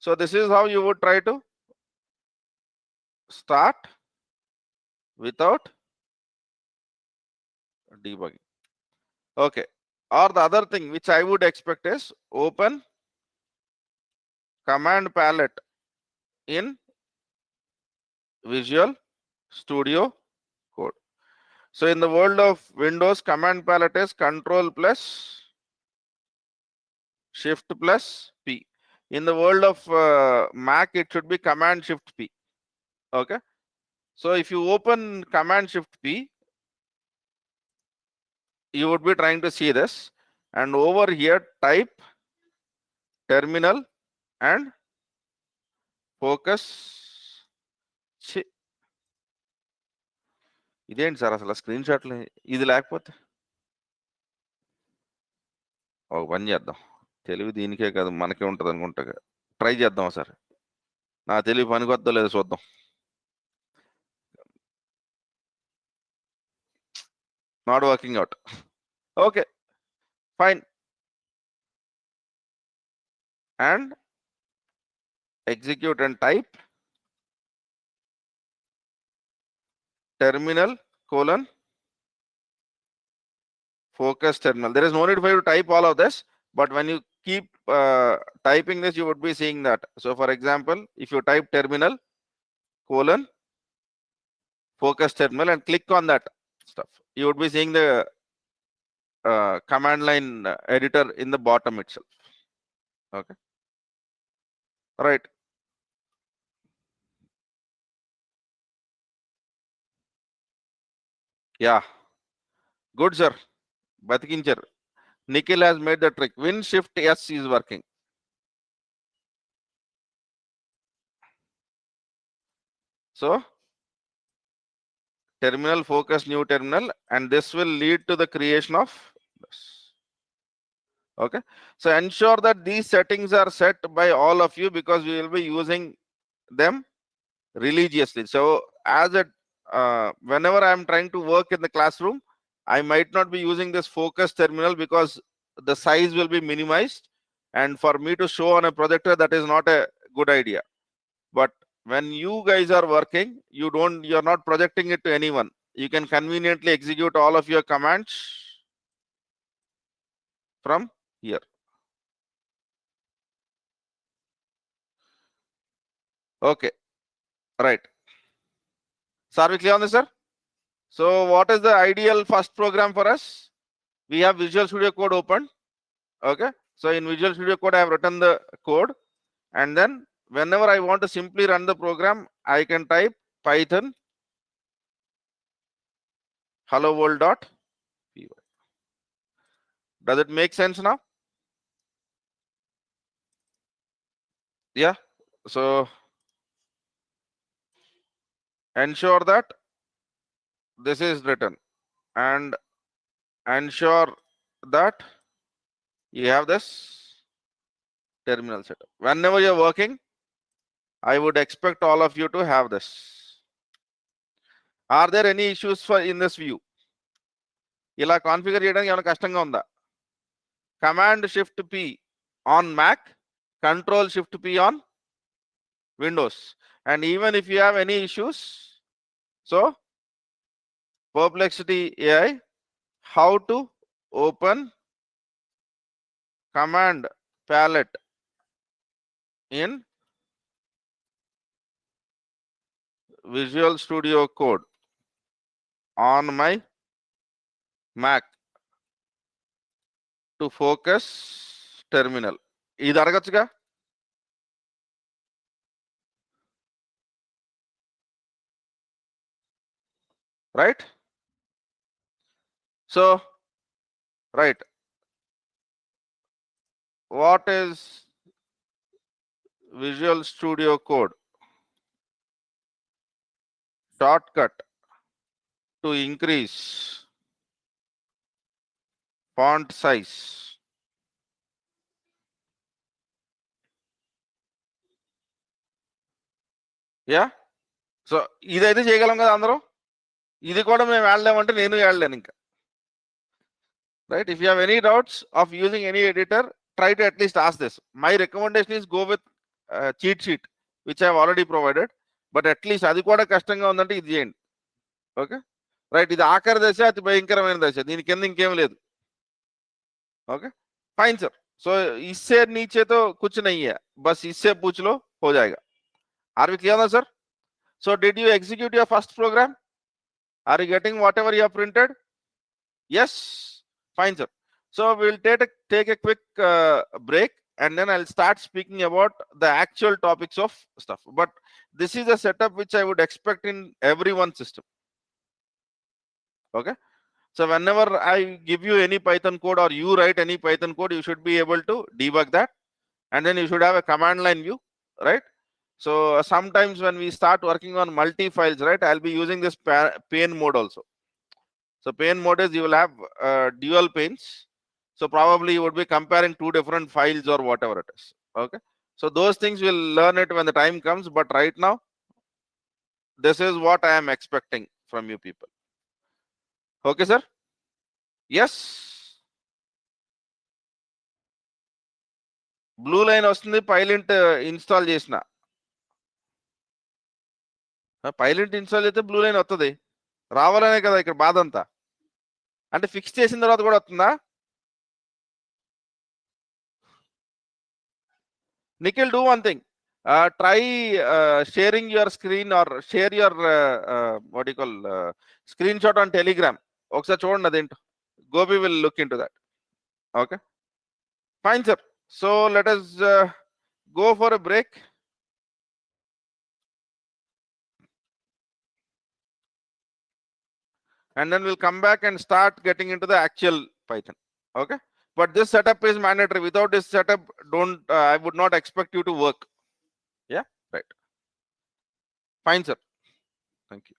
[SPEAKER 2] So this is how you would try to start without debugging. Okay. Or the other thing which I would expect is open command palette in Visual Studio Code. So in the world of Windows, command palette is Control plus Shift plus P. In the world of Mac, it should be Command Shift P. Okay. So if you open Command Shift P, you would be trying to see this, and over here type terminal and focus. ఇదేంటి sir అసలు screen షాట్లు ఇది లేకపోతే ఒక పని చేద్దాం. తెలివి దీనికే కాదు మనకే ఉంటుంది అనుకుంటా. ట్రై చేద్దాం సార్. నా తెలివి పనికొద్దో లేదో చూద్దాం. Not working out. Okay fine. And execute and type terminal colon focus terminal. There is no need for you to type all of this, but when you keep typing this, you would be seeing that. So for example, if you type terminal colon focus terminal and click on that stuff, you would be seeing the command line editor in the bottom itself. Okay, right. Yeah, good sir. Batikinchar. Nikhil has made the trick. Win Shift S is working. So terminal focus new terminal, and this will lead to the creation of this. Okay, so ensure that these settings are set by all of you because we will be using them religiously. So as a whenever I am trying to work in the classroom, I might not be using this focus terminal because the size will be minimized, and for me to show on a projector, that is not a good idea. But when you guys are working, you're not projecting it to anyone. You can conveniently execute all of your commands from here. Okay, right. So are we clear on this, sir? So what is the ideal first program for us? We have Visual Studio Code open. Okay, so in Visual Studio Code, I have written the code, and then whenever I want to simply run the program, I can type Python hello world.py. Does it make sense now? Yeah. So ensure that this is written, and ensure that you have this terminal setup. Whenever you're working, I would expect all of you to have this. Are there any issues in this view? ఇలా configure చేయడానికి ఏమైనా కష్టంగా ఉందా? Command Shift P on Mac, Control Shift P on Windows. And even if you have any issues, so Perplexity AI, how to open command palette in Visual Studio Code on my Mac to focus terminal. ఇది అడగచ్చుగా? right? So, right, what is Visual Studio Code? Shortcut to increase font size. Yeah. So ఇదైతే చేయగలం కదా అందరం. ఇది కూడా మేము వెళ్ళలేమంటే నేను వెళ్ళలేను ఇంకా. Right? If you have any doubts of using any editor, try to at least ask this. My recommendation is go with cheat sheet, which I have already provided. But at least అది కూడా కష్టంగా ఉందంటే ఇది చేయండి. Okay right, ఇది ఆఖరి దశ, అతి భయంకరమైన దశ, దీని కింద ఇంకేం లేదు. Okay fine sir. सो इससे नीचे तो कुछ नहीं है, बस इससे पूछ लो, हो जाएगा. आर वी क्लियर ना sir? So did you execute your first program? Are you getting whatever you printed? Yes, fine sir. So we'll take a quick break, and then I'll start speaking about the actual topics of stuff. But this is a setup which I would expect in everyone's system. Okay. So whenever I give you any Python code or you write any Python code, you should be able to debug that, and then you should have a command line view, right? So sometimes when we start working on multi files, right, I'll be using this pane mode also. So pane mode is you will have dual panes. So probably you would be comparing two different files or whatever it is. Okay. So those things we'll learn it when the time comes. But right now, this is what I am expecting from you people. Okay, sir? Yes. Blue line వస్తుంది, పైలింట్ install చేసిన. పైలింట్ install చేస్తే blue line వస్తుంది, రావాలనే కదా ఇక్కడ బాధ అంతా. అంటే ఫిక్స్ చేసిన తర్వాత కూడా వస్తుందా? Nikhil, do one thing, try sharing your screen or share your what you call screenshot on Telegram. ఒకసారి చూడండి అదేంటో. Gopi will look into that. Okay fine sir. So let us go for a break. And then we'll come back and start getting into the actual Python. Okay. But this setup is mandatory. Without this setup, don't I would not expect you to work. Yeah, right. Fine, sir. Thank you.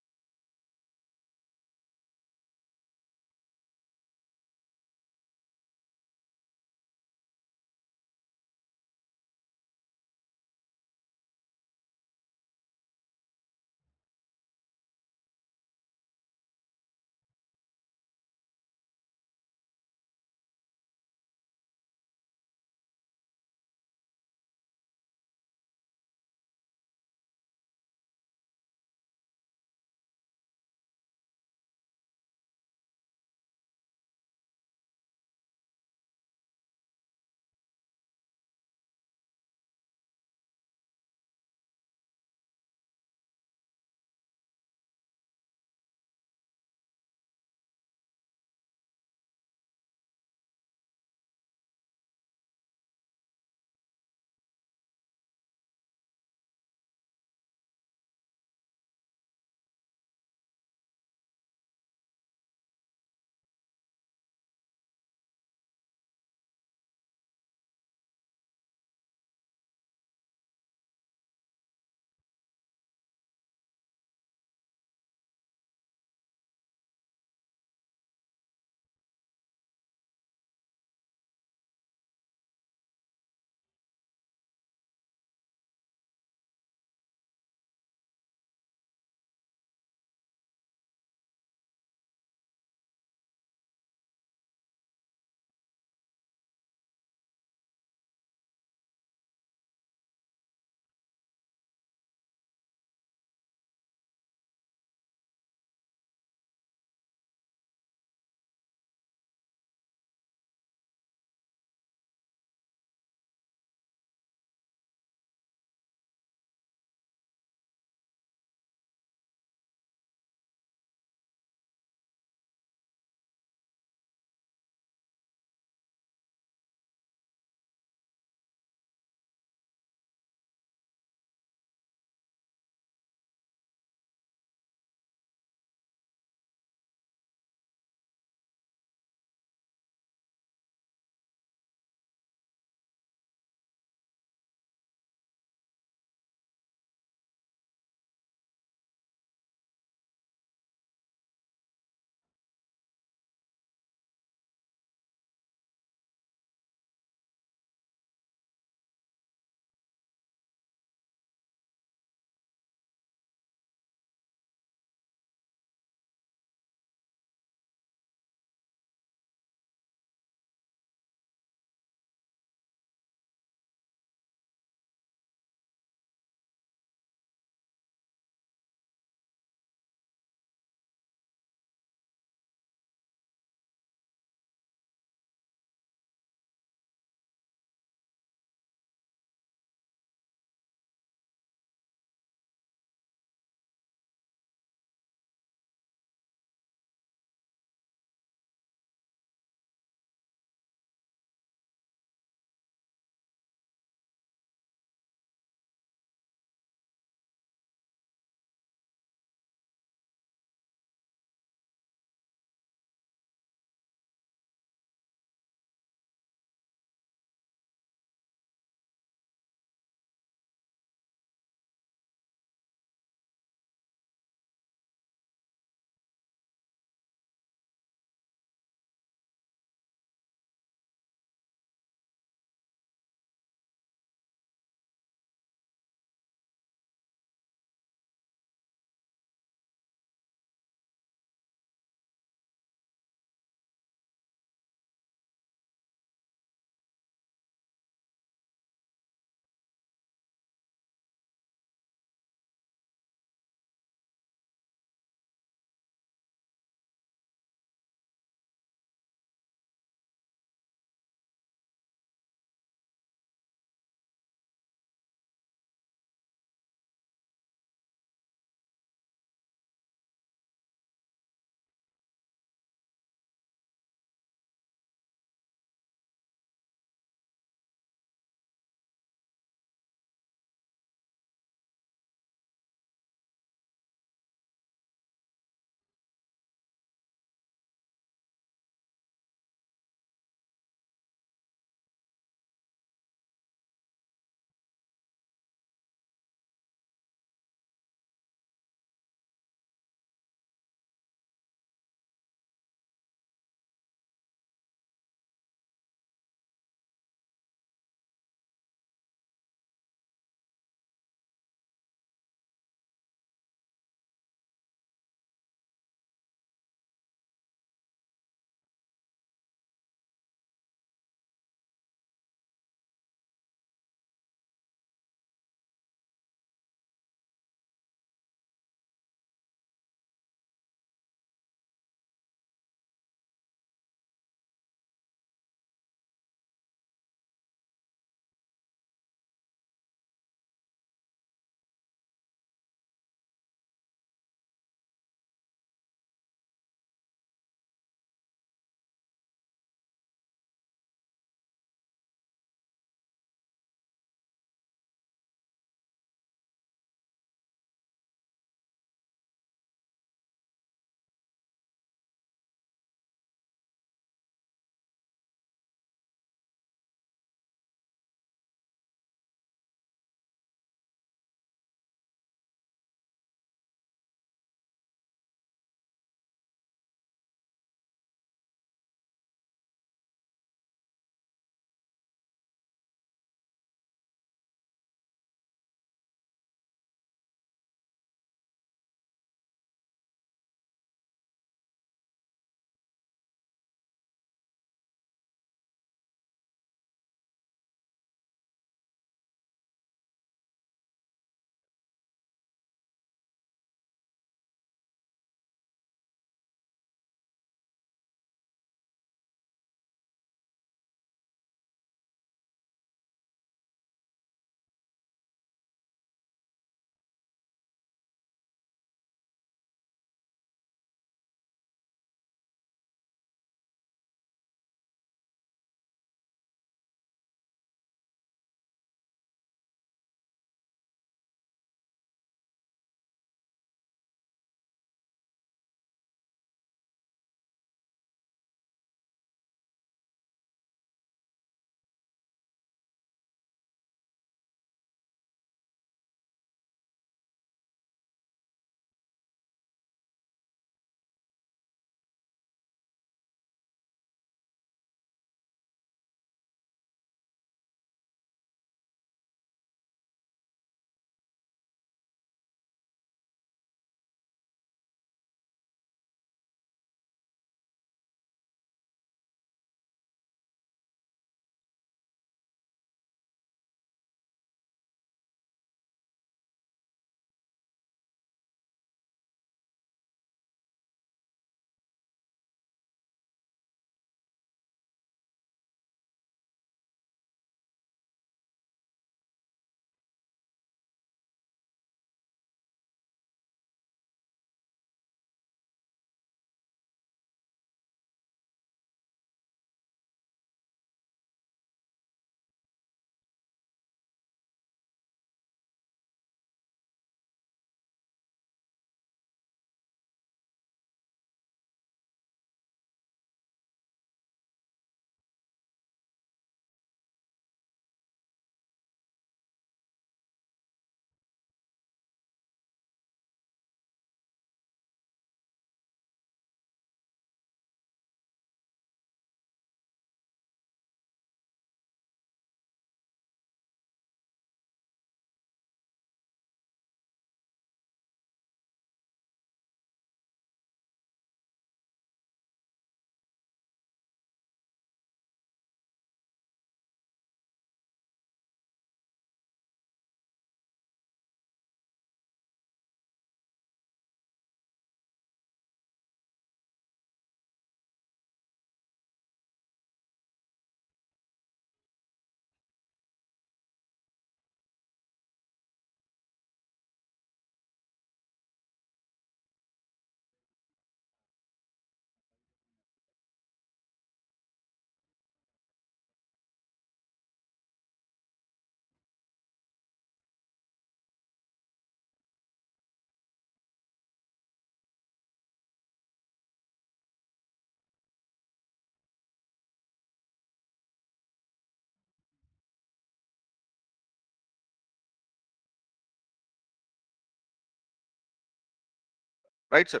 [SPEAKER 2] Right, sir?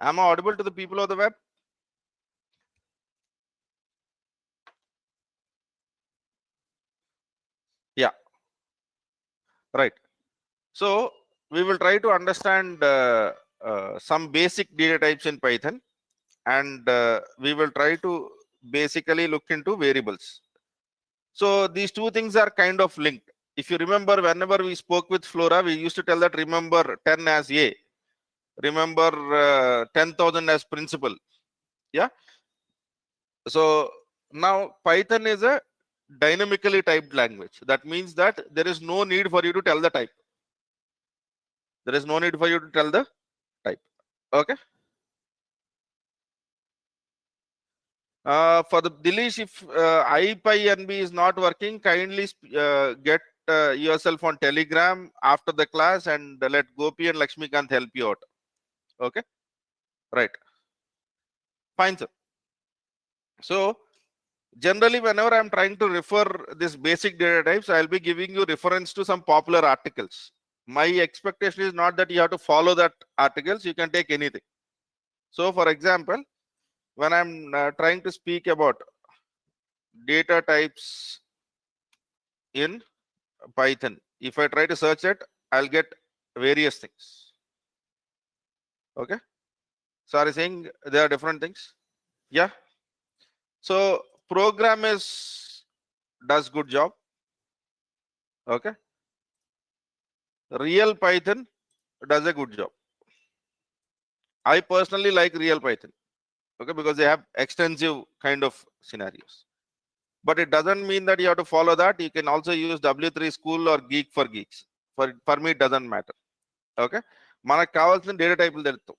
[SPEAKER 2] Am I audible to the people of the web? Yeah, right. So we will try to understand some basic data types in Python, and we will try to basically look into variables. So these two things are kind of linked. If you remember, whenever we spoke with Flora, we used to tell that remember 10 as A, remember 10,000 as principal. Yeah. So now Python is a dynamically typed language. That means that there is no need for you to tell the type. There is no need for you to tell the type. Okay. For the Dilish, if IPyNB is not working, kindly get yourself on Telegram after the class and let Gopi and Lakshmikant help you out. Okay. Right. Fine, sir. So generally, whenever I'm trying to refer this basic data types, I'll be giving you reference to some popular articles. My expectation is not that you have to follow that articles. You can take anything. So for example, when I'm trying to speak about data types in Python, if I try to search it, I'll get various things. Okay. Sorry, saying there are different things. Yeah. So program does good job. Okay. Real Python does a good job. I personally like Real Python. Okay, because they have extensive kind of scenarios. But it doesn't mean that you have to follow that. You can also use W3 School or Geek for Geeks. For me, it doesn't matter. Okay. మనకు కావాల్సిన data టైపులు తెలుస్తాం.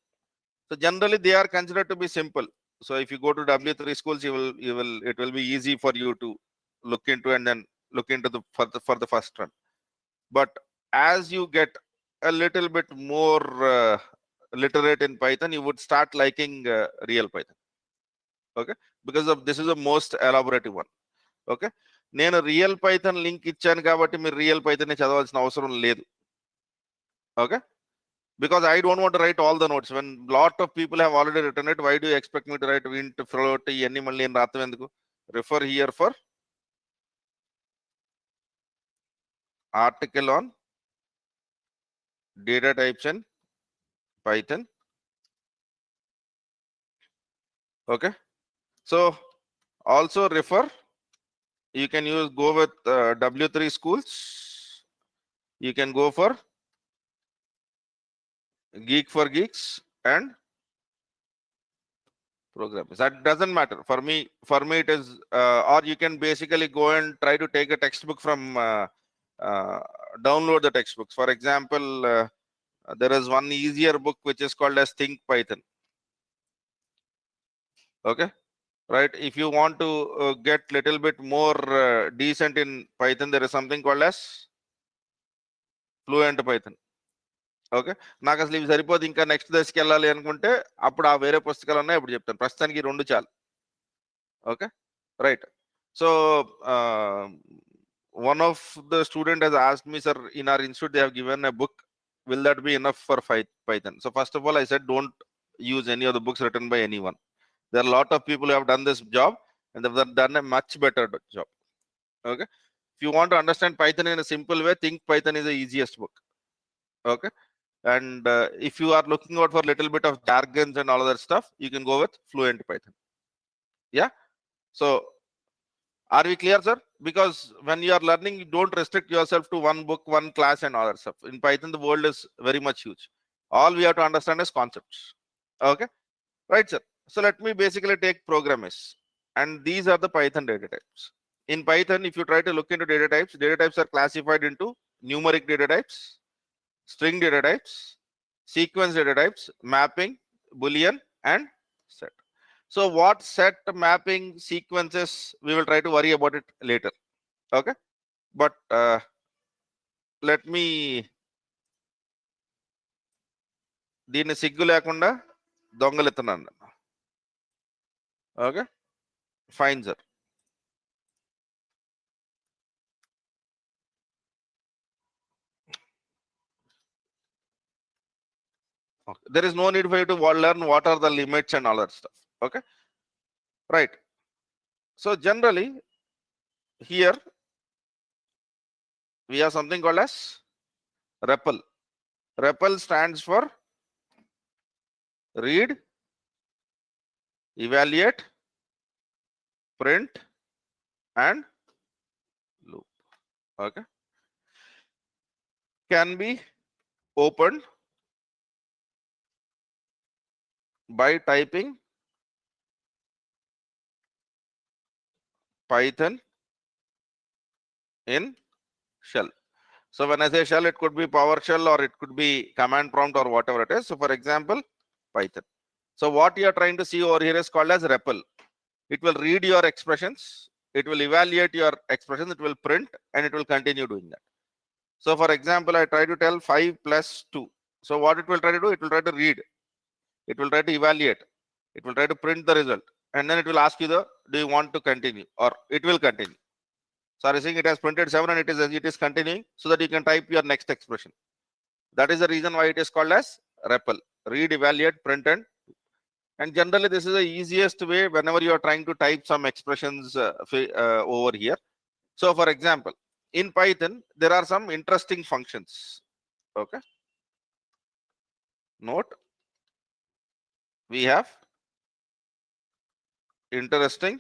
[SPEAKER 2] So generally they are considered to be simple. So if you go to W3 schools, it will be easy for you to look into and then look into for the first run. But as you get a little bit more literate in Python, you would start liking Real Python. Okay, because of this is the most elaborative one. Okay, నేను real Python link ఇచ్చాను కాబట్టి మీరు real Python చదవాల్సిన అవసరం లేదు. Okay, because I don't want to write all the notes. When lot of people have already written it, why do you expect me to write int float ఇవన్నీ మళ్ళీ నేను రాత్రం ఎందుకు? Refer here for article on data types in Python. Okay, so also refer, you can go with W3 schools, you can go for Geek for Geeks and programs. That doesn't matter for me. For me it is or you can basically go and try to take a textbook from download the textbooks. For example, there is one easier book which is called as Think Python. Okay, right? If you want to get little bit more decent in Python, there is something called as Fluent Python. Okay, నాకు అసలు ఇవి సరిపోదు, ఇంకా next దశకి వెళ్ళాలి అనుకుంటే అప్పుడు ఆ వేరే పుస్తకాలు ఉన్నాయి, అప్పుడు చెప్తాను. ప్రస్తుతానికి 2 చాలు. Okay, right. So one of the student has asked me, sir, in our institute they have given a book, will that be enough for Python? So first of all, I said don't use any of the books written by anyone. There are a lot of people who have done this job and they've done a much better job. Okay, if you want to understand Python in a simple way, Think Python is the easiest book. Okay, and if you are looking out for a little bit of jargons and all other stuff, you can go with Fluent Python. Yeah, so are we clear, sir? Because when you are learning, you don't restrict yourself to one book, one class and all that stuff. In Python, the world is very much huge. All we have to understand is concepts. Okay, right, sir? So let me basically take programmers, and these are the Python data types. In Python, if you try to look into data types are classified into numeric data types, string data types, sequence data types, mapping, Boolean, and set. So what set, mapping, sequences, we will try to worry about it later. Okay, but let me దీన్ని సిగ్గు లేకుండా దొంగలెత్తున్నాను. Okay, fine sir. Okay. There is no need for you to learn what are the limits and all that stuff. Okay, right. So generally here we have something called as REPL. REPL stands for read, evaluate, print, and loop. Okay, can be opened by typing Python in shell. So when I say shell, it could be PowerShell or it could be command prompt or whatever it is. So for example, Python. So what you are trying to see over here is called as REPL. It will read your expressions, it will evaluate your expressions, it will print, and it will continue doing that. So for example, I try to tell 5 plus 2. So what it will try to do, it will try to read, it will try to evaluate, it will try to print the result, and then it will ask you do you want to continue, or it will continue. So I think it has printed 7 and it is continuing, so that you can type your next expression. That is the reason why it is called as REPL, read, evaluate, print, and generally this is the easiest way whenever you are trying to type some expressions over here. So for example, in Python there are some interesting functions. Okay, note, we have interesting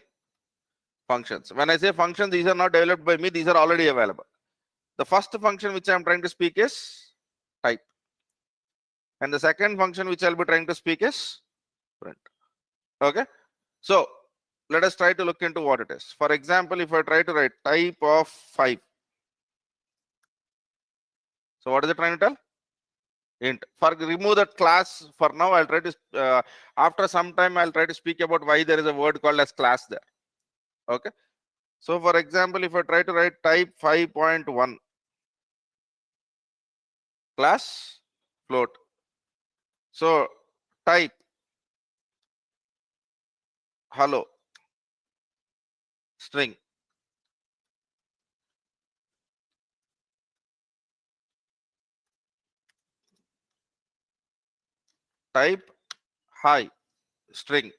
[SPEAKER 2] functions. When I say functions, these are not developed by me, these are already available. The first function which I am trying to speak is type, and the second function which I'll be trying to speak is print. Okay, so let us try to look into what it is. For example, if I try to write type of 5, so what is it trying to tell? Int. For remove that class for now, I'll try to after some time I'll try to speak about why there is a word called as class there. Okay, so for example, if I try to write type 5.1 class float, so type hello string, type hi string,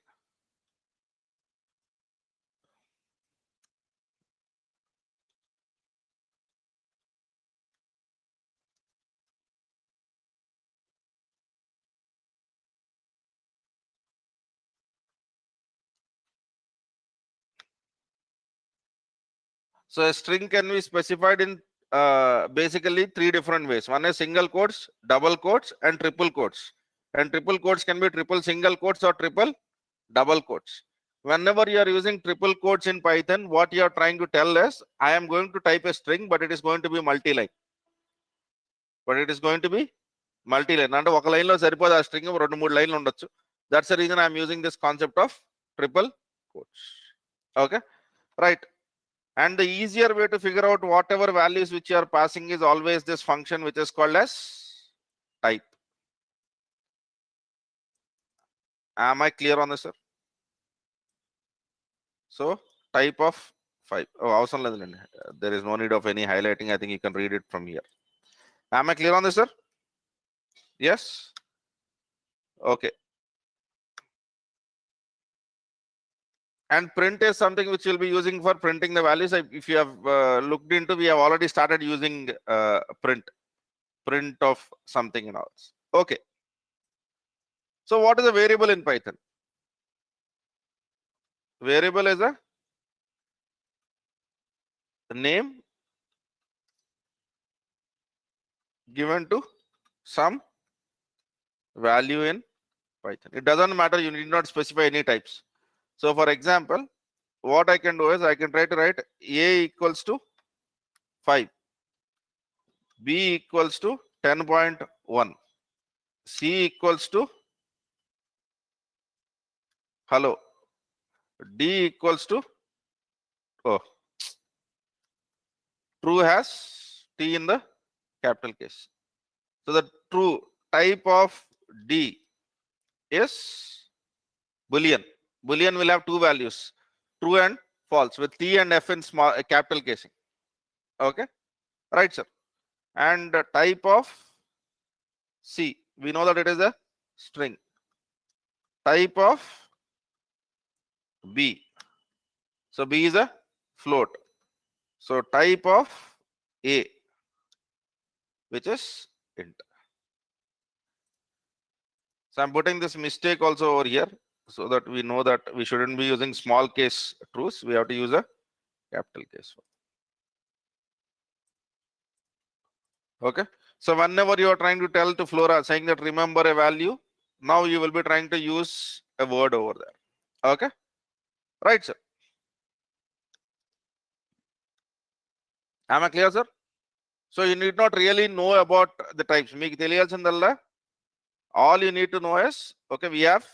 [SPEAKER 2] so a string can be specified in basically 3 different ways. One is single quotes, double quotes, and triple quotes. And triple quotes can be triple single quotes or triple double quotes. Whenever you are using triple quotes in Python, what you are trying to tell is, I am going to type a string, but it is going to be multi-line. But it is going to be multi-line. And ఒక line లో సరిపోదు ఆ string 2-3 లైన్లు ఉండొచ్చు. That's the reason I am using this concept of triple quotes. Okay, right. And the easier way to figure out whatever values which you are passing is always this function which is called as type. Am I clear on this, sir? So type of 5. Oh, అవసరం లేదులేండి. There is no need of any highlighting. I think you can read it from here. Am I clear on this, sir? Yes. Okay. And print is something which you'll be using for printing the values. If you have looked into, we have already started using print of something and all. Okay. So what is a variable in Python? Variable is a name given to some value in Python. It doesn't matter, you need not specify any types. So for example, what I can do is I can try to write a equals to 5, b equals to 10.1, c equals to hello, d equals to true has t in the capital case. So the true type of d is boolean. Boolean will have 2 values, true and false, with t and f in small capital casing. Okay, right, sir. And the type of c, we know that it is a string. Type of B. So B is a float. So type of A, which is int. So I'm putting this mistake also over here so that we know that we shouldn't be using small case truths. We have to use a capital case one. Okay. So whenever you are trying to tell to Flora saying that remember a value, now you will be trying to use a word over there. Okay. Right, sir. Am I clear, sir? So you need not really know about the types. Meeku teliyalsindalla, all you need to know is, okay, we have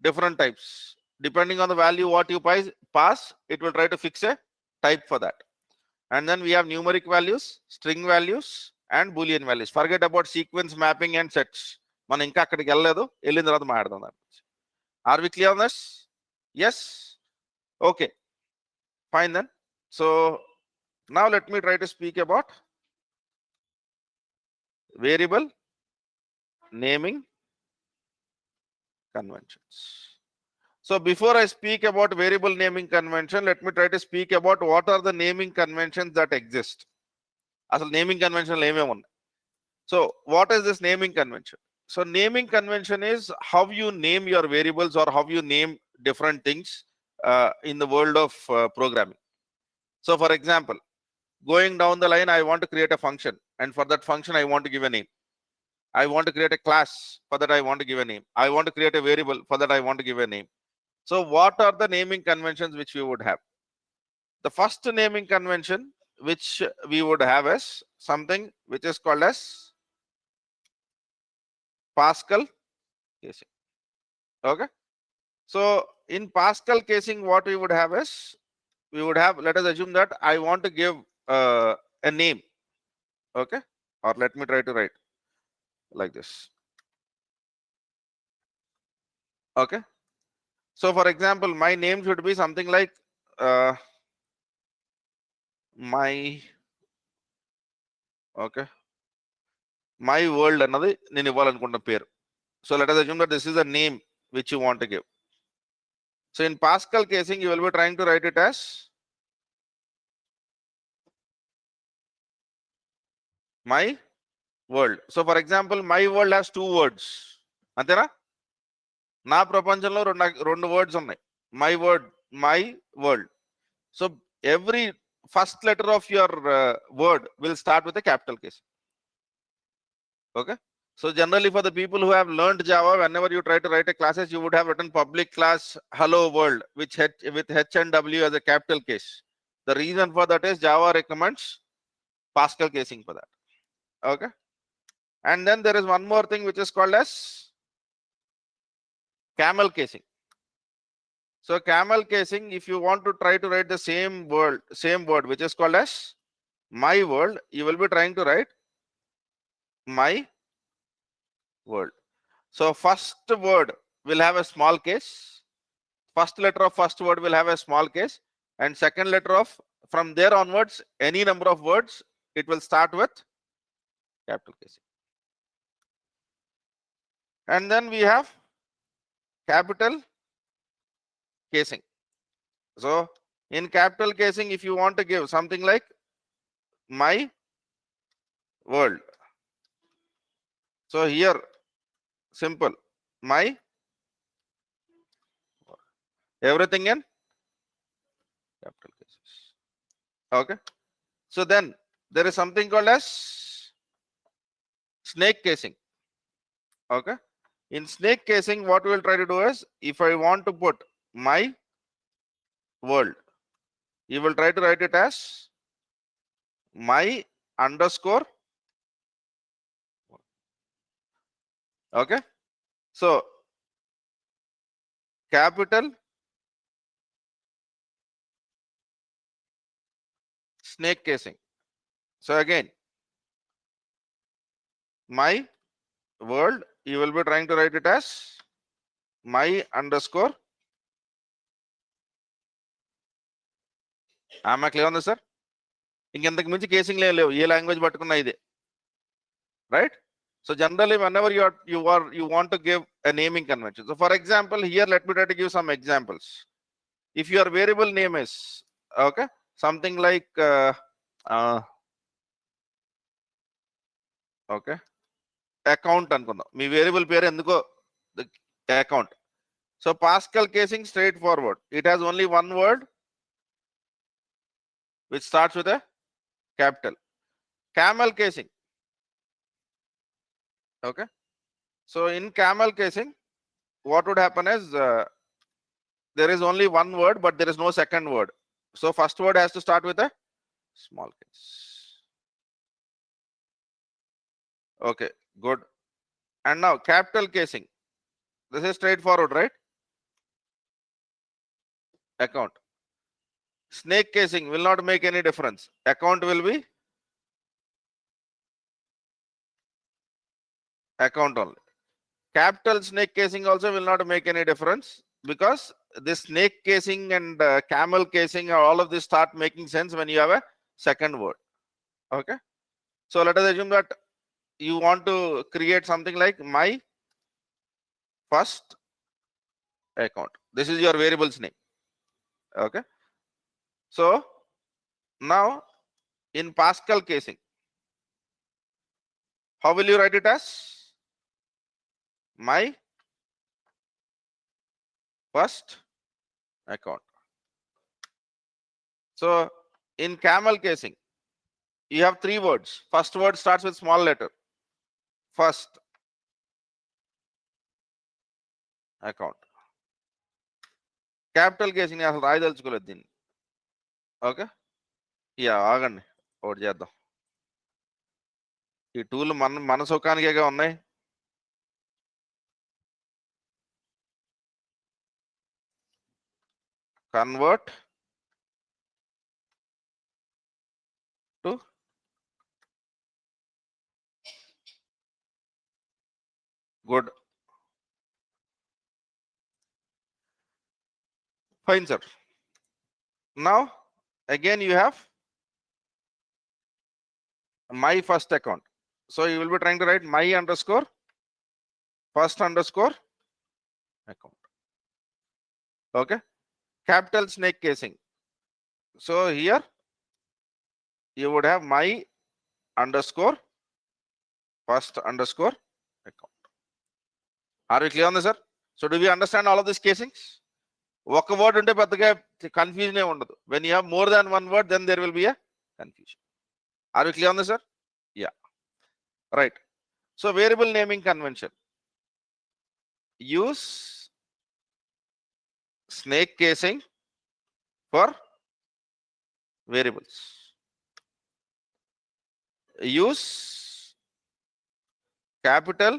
[SPEAKER 2] different types. Depending on the value what you pass, it will try to fix a type for that. And then we have numeric values, string values, and boolean values. Forget about sequence mapping and sets. మనం ఇంకా అక్కడికి వెళ్ళలేదు, వెళ్ళిన తర్వాత మాట్లాడదాం దాని గురించి. Are we clear on this? Yes. Okay. Fine then. So now let me try to speak about variable naming conventions. So before I speak about variable naming convention, let me try to speak about what are the naming conventions that exist. Asal naming convention ఏమేమి ఉన్నాయి. So what is this naming convention? So naming convention is how you name your variables or how you name different things in the world of programming. So for example, going down the line, I want to create a function, and for that function I want to give a name. I want to create a class, for that I want to give a name. I want to create a variable, for that I want to give a name. So what are the naming conventions which we would have? The first naming convention which we would have is something which is called as Pascal casing. Okay. So in Pascal casing, what we would have is, we would have, let us assume that I want to give a name. Okay. Or let me try to write like this. Okay. So for example, my name should be something like my, okay, my world అన్నది నేను ఇవ్వాలనుకున్న పేరు. So let us assume that this is a name which you want to give. So in Pascal casing, you will be trying to write it as my world. So for example, my world has two words. అంతేనా? నా ప్రపంచంలో రెండు words ఉన్నాయి. My word, my world. So every first letter of your word will start with a capital case. Okay. So generally for the people who have learned Java, whenever you try to write a classes, you would have written public class hello world, which with H and W as a capital case. The reason for that is Java recommends Pascal casing for that. Okay. And then there is one more thing which is called as camel casing. So camel casing, if you want to try to write the same word which is called as my world, you will be trying to write my world. So first word will have a small case. First letter of first word will have a small case, and second letter of, from there onwards, any number of words, it will start with capital casing. And then we have capital casing. So in capital casing, if you want to give something like my world, so here simple, my, everything in capital cases. Okay. So then there is something called as snake casing. Okay. In snake casing, what we will try to do is, if I want to put my world, you will try to write it as my underscore. Okay. So capital snake casing. So again, my world, you will be trying to write it as my underscore. Am I clear on this, sir? ఇంకెంతకు మించి casing లేవు, ఏ language పట్టుకున్నా ఇదే, right? So generally, whenever you want to give a naming convention. So for example, here let me try to give some examples. If your variable name is okay, something like okay, account అనుకుందాం మీ variable పేరు ఎందుకో account. So Pascal casing straightforward. It has only one word which starts with a capital. Camel casing. Okay. So in camel casing, what would happen is there is only one word, but there is no second word. So first word has to start with a small case. Okay, good. And now capital casing. This is straightforward, right? Account. Snake casing will not make any difference. Account will be account only. Capital snake casing also will not make any difference, because this snake casing and camel casing, all of this start making sense when you have a second word. Okay. So let us assume that you want to create something like my first account. This is your variable's name. Okay. So now in Pascal casing, how will you write it as? My first account. So in camel casing, you have three words. First word starts with small letter. First account. Capital casing అసలు రాయదలుచుకోలేదు దీన్ని. Okay, yeah ఆగండి, ఒకటి చేద్దాం. ఈ tool మన సుఖానికేగా ఉన్నాయి. Convert to good. Fine, sir. Now again you have my first account. So you will be trying to write my underscore first underscore account. Okay. Capital snake casing. So here you would have my underscore first underscore account. Are we clear on this, sir? So do we understand all of these casings? ఒక word ఉంటే పెద్దగా confusion ఏ ఉండదు. When you have more than one word, then there will be a confusion. Are we clear on this, sir? Yeah. Right. So variable naming convention. Use snake casing for variables. Use capital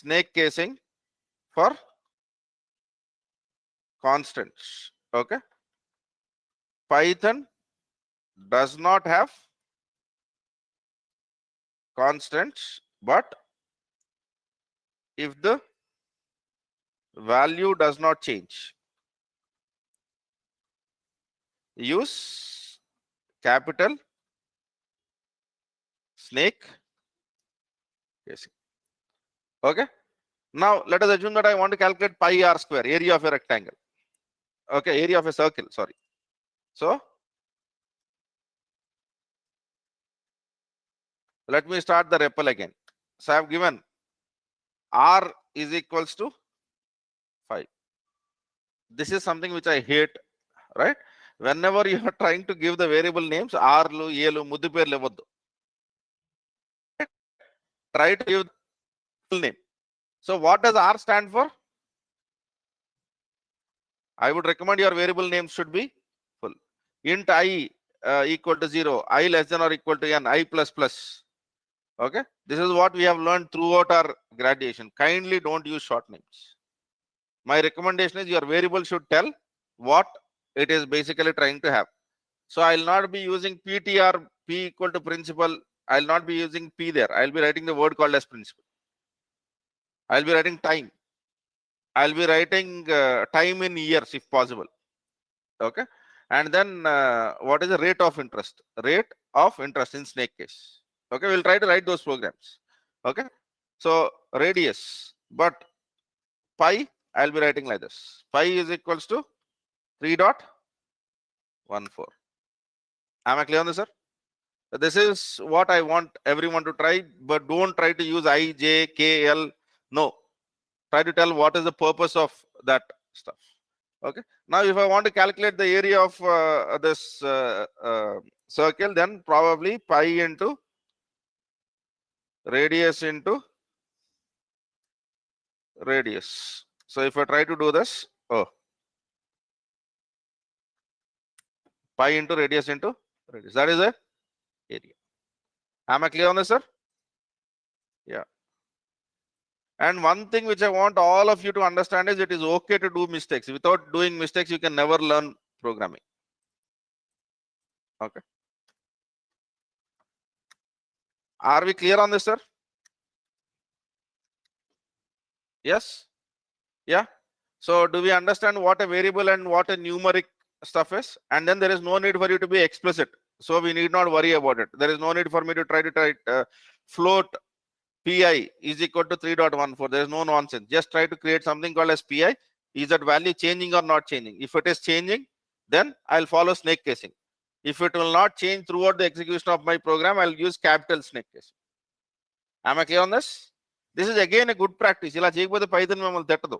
[SPEAKER 2] snake casing for constants. Okay. Python does not have constants, but if the value does not change, use capital snake casing. Okay. Now let us assume that I want to calculate pi r square, area of a rectangle. Okay, area of a circle, sorry. So let me start the REPL again. So I have given r is equals to 5. This is something which I hate, right? Whenever you are trying to give the variable names, r lu, a lu, muddu perlu ivoddu. Try to give the full name. So what does r stand for? I would recommend your variable name should be full. Int I equal to 0, I less than or equal to n, I plus plus. Okay, this is what we have learned throughout our graduation. Kindly don't use short names. My recommendation is your variable should tell what it is basically trying to have. So I'll not be using ptr, p equal to principal. I'll not be using p there. I'll be writing the word called as principal. I'll be writing time. I'll be writing time in years if possible. Okay. And then what is the rate of interest? Rate of interest in snake case. Okay, we'll try to write those programs. Okay, so radius, but pi I'll be writing like this. Pi is equals to 3.14. Am I clear on this, sir? This is what I want everyone to try, but don't try to use I, J, K, L. No, try to tell what is the purpose of that stuff. Okay, now if I want to calculate the area of this circle, then probably pi into radius into radius. So if I try to do this, pi into radius into radius, that is the area. Am I clear on this, sir? Yeah. And one thing which I want all of you to understand is it is okay to do mistakes. Without doing mistakes, you can never learn programming. Okay. Are we clear on this, sir? Yes. Yeah. So do we understand what a variable and what a numeric stuff is? And then there is no need for you to be explicit. So we need not worry about it. There is no need for me to try float pi is equal to 3.14. There is no nonsense. Just try to create something called as pi. Is that value changing or not changing? If it is changing, then I'll follow snake casing. If it will not change throughout the execution of my program, I'll use capital snake casing. Am I clear on this? This is again a good practice. Ila cheyakapothe Python memali tettadu.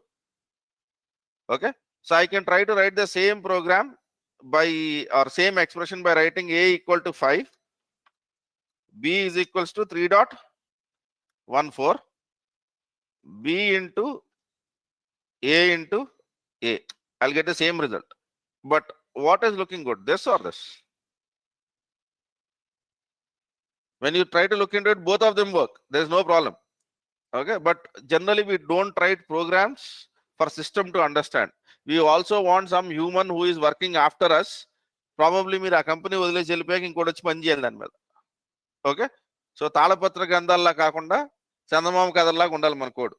[SPEAKER 2] Okay, so I can try to write the same program by or same expression by writing a equal to 5, b is equals to 3.14, b into a into a. I'll get the same result. But what is looking good, this or this? When you try to look into it, both of them work. There's no problem. Okay, but generally we don't write programs for system to understand. We also want some human who is working after us. Probably మీరు ఆ company వదిలేసి వెళ్ళిపోయాక ఇంకోటి వచ్చి పని చేయాలి దాని మీద. ఓకే, సో తాళపత్ర గ్రంథాల్లా కాకుండా చందమామ కథల్లాగా ఉండాలి మన code.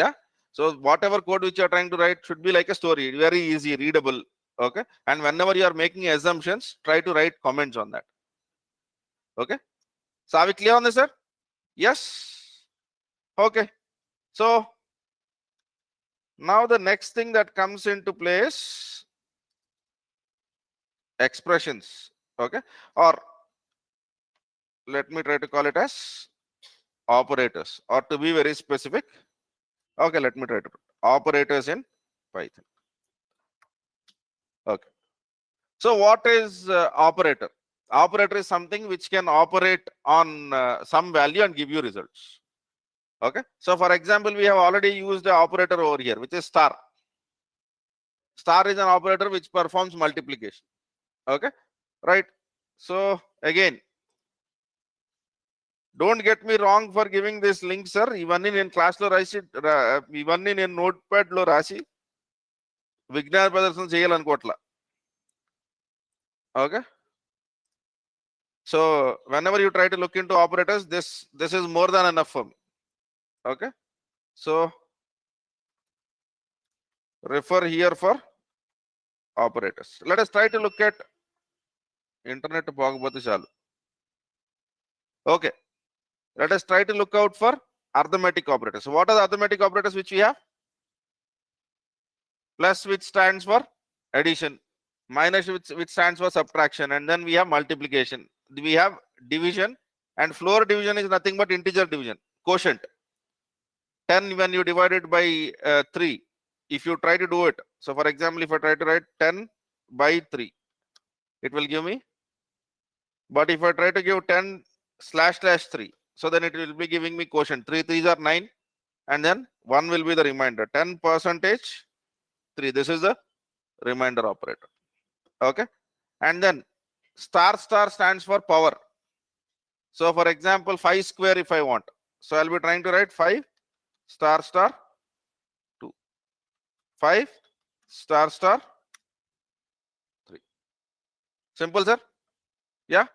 [SPEAKER 2] Yeah, so what ever code which you are trying to write should be like a story, very easy, readable. Okay, and whenever you are making assumptions, try to write comments on that. Okay, so are we clear on this, sir? Yes. Okay, so now the next thing that comes into place, expressions. Okay, or let me try to call it as operators, or to be very specific, okay, let me try to put operators in Python. Okay, so what is operator? Operator is something which can operate on some value and give you results. Okay, so for example, we have already used the operator over here, which is star. Star is an operator which performs multiplication. Okay, right? So again, don't get me wrong for giving this link, sir. ఇవన్నీ నేను class లో రాసి ఇవన్నీ నేను note pad లో రాసి విజ్ఞాన ప్రదర్శన చేయాలనుకోవట్లా. Okay, so whenever you try to look into operators, this is more than enough for me. Okay, so refer here for operators. Let us try to look at internet బాగపోతే చాలు. Okay, let us try to look out for arithmetic operators. What are the arithmetic operators which we have? Plus, which stands for addition, minus which stands for subtraction, and then we have multiplication, we have division, and floor division is nothing but integer division, quotient. 10 when you divide it by 3, if you try to do it, so for example, if I try to write 10 by 3, it will give me. But if I try to give 10/3, so then it will be giving me quotient. 3 3s are 9, and then 1 will be the remainder. 10% 3, this is the remainder operator. Okay, and then star stands for power. So for example, 5 square if I want, so I'll be trying to write 5 star 2, 5 star 3. Simple, sir. Yeah,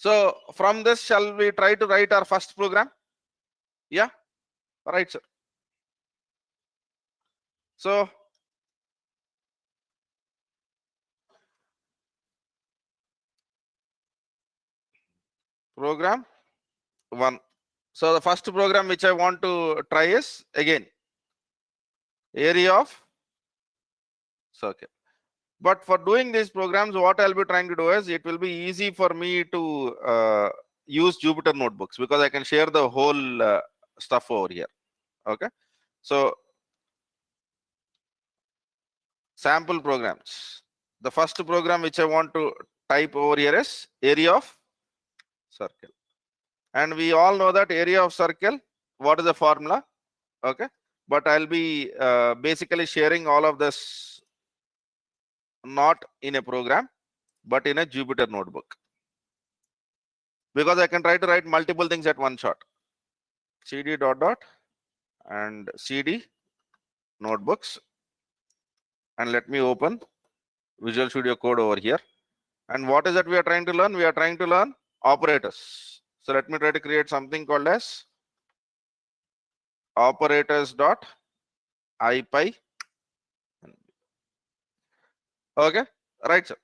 [SPEAKER 2] so from this, shall we try to write our first program? Yeah, right, sir. So program 1. So the first program which I want to try is again area of circle. But for doing these programs, what I'll be trying to do is it will be easy for me to use Jupyter notebooks because I can share the whole stuff over here. Okay, so sample programs. The first program which I want to type over here is area of circle, and we all know that area of circle, what is the formula? Okay, but I'll be basically sharing all of this not in a program but in a Jupyter notebook, because I can try to write multiple things at one shot. Cd dot dot and cd notebooks, and let me open Visual Studio Code over here. And what is that we are trying to learn? We are trying to learn operators. So let me try to create something called as operators dot ipy. Okay, right, sir.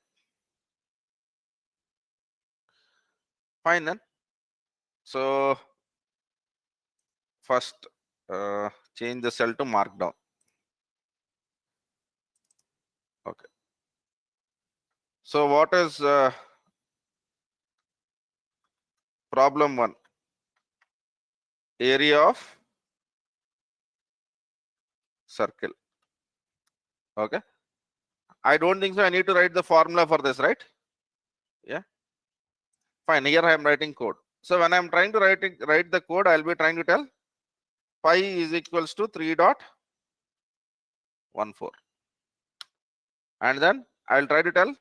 [SPEAKER 2] Fine then. So first change the cell to markdown. Okay, so what is problem 1? Area of circle. Okay, I don't think so I need to write the formula for this, right? Yeah, fine. Here I am writing code. So when I'm trying to write the code, I'll be trying to tell pi is equals to 3.14, and then I'll try to tell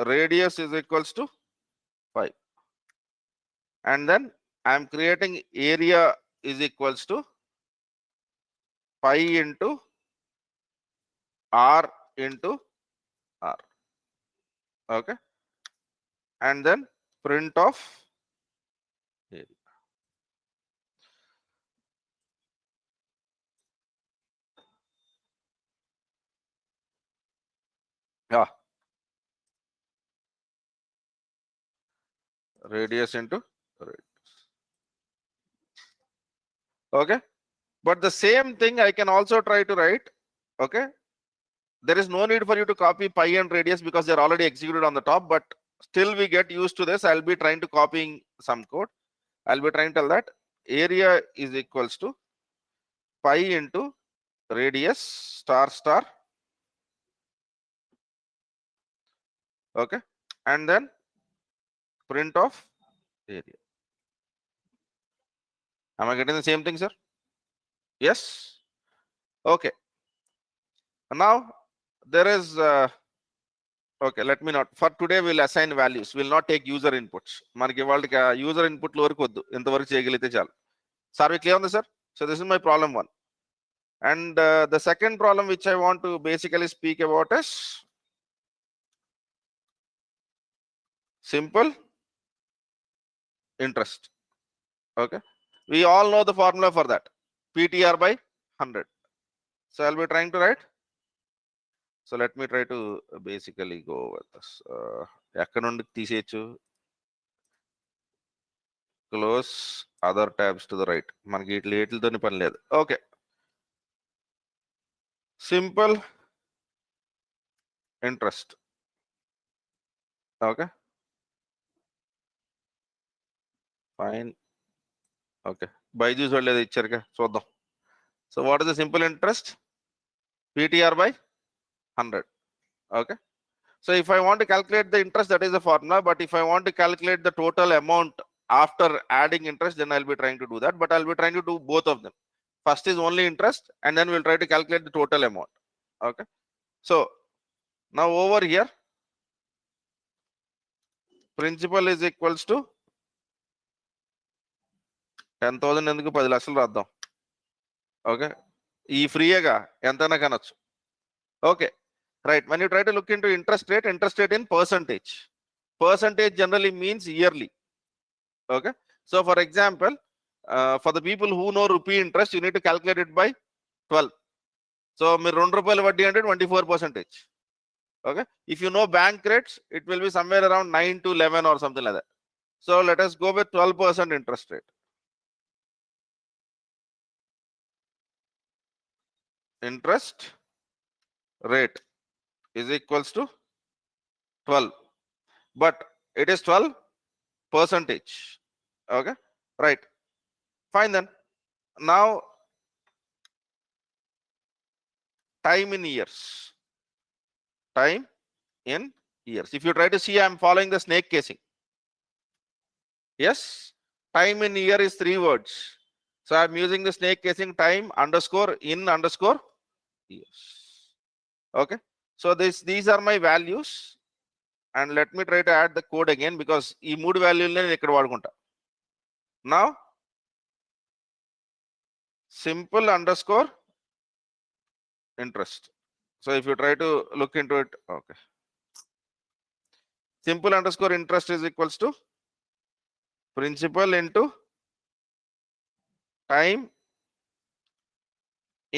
[SPEAKER 2] radius is equals to 5, and then I'm creating area is equals to pi into r into r. Okay, and then print of area. Yeah, radius into radius. Okay, but the same thing I can also try to write. Okay, there is no need for you to copy pi and radius because they're already executed on the top, but still we get used to this. I'll be trying to copying some code. I'll be trying to tell that area is equals to pi into radius star star. Okay, and then print of area. Am I getting the same thing, sir? Yes. Okay, now there is okay, let me not, for today we'll assign values, we'll not take user inputs. Manaki వాళ్ళకి user input వరకు వద్దు, ఇంతవరకు చేయగలిగితే చాలు. Are we clear on this, sir? So this is my problem 1, and the second problem which I want to basically speak about is simple interest. Okay, we all know the formula for that, PTR by 100. So I'll be trying to write. So let me try to basically go with this. ఎక్కడ నుండి తీసేయచ్చు? Close other tabs to the right. మనకి వీటితోని పని లేదు. Okay, simple interest. Okay, fine. Okay, Byju's వాళ్ళు ఏదో ఇచ్చారుగా చూద్దాం. So what is the simple interest? PTR by 100. Okay, so if I want to calculate the interest, that is the formula, but if I want to calculate the total amount after adding interest, then I'll be trying to do that, but I'll be trying to do both of them. First is only interest, and then we'll try to calculate the total amount. Okay, so now over here, principal is equals to 10,000 ఎందుకు 10 లక్షలు రాద్దాం. Okay, ఈ ఫ్రీగా ఎంతైనా కనొచ్చు. Okay, right. When you try to look into interest rate in percentage generally means yearly. Okay, so for example, for the people who know rupee interest, you need to calculate it by 12. So మీరు 2 రూపాయలు వడ్డీ అంటే 24%. Okay. If you know bank rates, it will be somewhere around 9 to 11 or something like that. So let us go with 12% interest rate. Interest rate is equals to 12, but it is 12 percentage. Okay, right, fine. Then now time in years, time in years. If you try to see, I'm following the snake casing. Yes, time in year is 3 words, so I'm using the snake casing, time underscore in underscore years. Okay, so these are my values, and let me try to add the code again because ఈ మూడు వాల్యూల్ని నేను ఇక్కడ వాడుకుంటా. Now simple underscore interest. So if you try to look into it, okay, simple underscore interest is equals to principal into time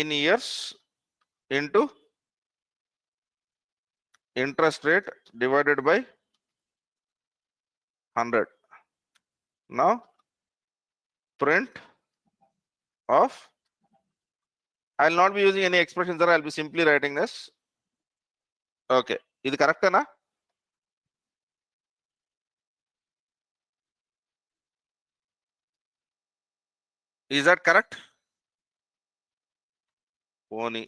[SPEAKER 2] in years into interest rate divided by 100. Now print of, I'll not be using any expressions there, I'll be simply writing this. Okay, ఇది కరెక్టేనా? Is that correct? పోనీ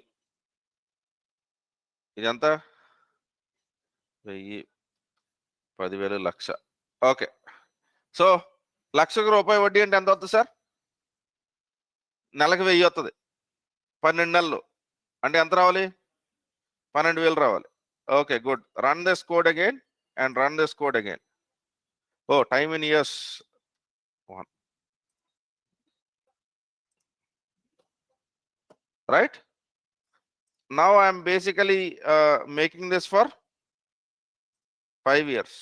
[SPEAKER 2] ఇదంతా 1000, 10,000, లక్ష. Okay, so లక్షకు రూపాయి వడ్డీ అంటే ఎంత అవుతుంది సార్? నెలకు 1000 వస్తుంది, 12 నెలలు అంటే ఎంత రావాలి? 12,000 రావాలి. Okay, good. Run this code again and run this code again. Oh, time in years 1, right? Now I am basically making this for 5 years,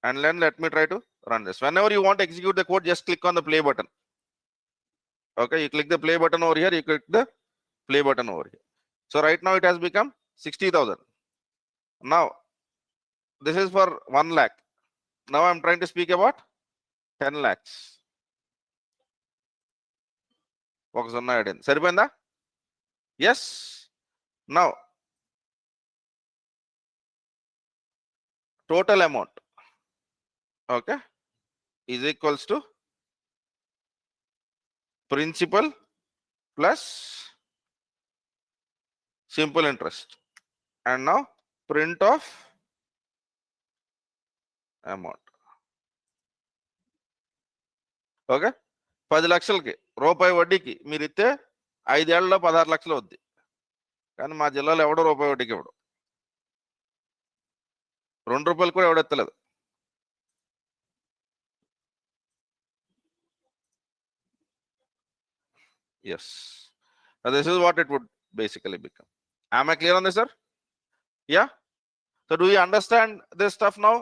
[SPEAKER 2] and then let me try to run this. Whenever you want to execute the code, just click on the play button. Okay, you click the play button over here, you click the play button over here. So right now it has become 60,000. Now this is for 1 lakh. Now I'm trying to speak about 10 lakhs. ఒక సున్నా అడింది, సరిపోయిందా? Yes. Now total amount, okay, is equals to principal plus simple interest, and now print of amount. Okay, 10 లక్షలకి రూపాయి వడ్డీకి మీరు ఇస్తే 5 ఏళ్లలో 16 లక్షలు వద్ది. కానీ మా జిల్లాలో ఎవడో రూపాయి వడ్డీకి ఇవ్వడు, 2 రూపాయలు కూడా ఎవడెత్తలేదు. Yes, this is what it would basically become. Am I clear on this, sir? Yeah. So do you understand this stuff now?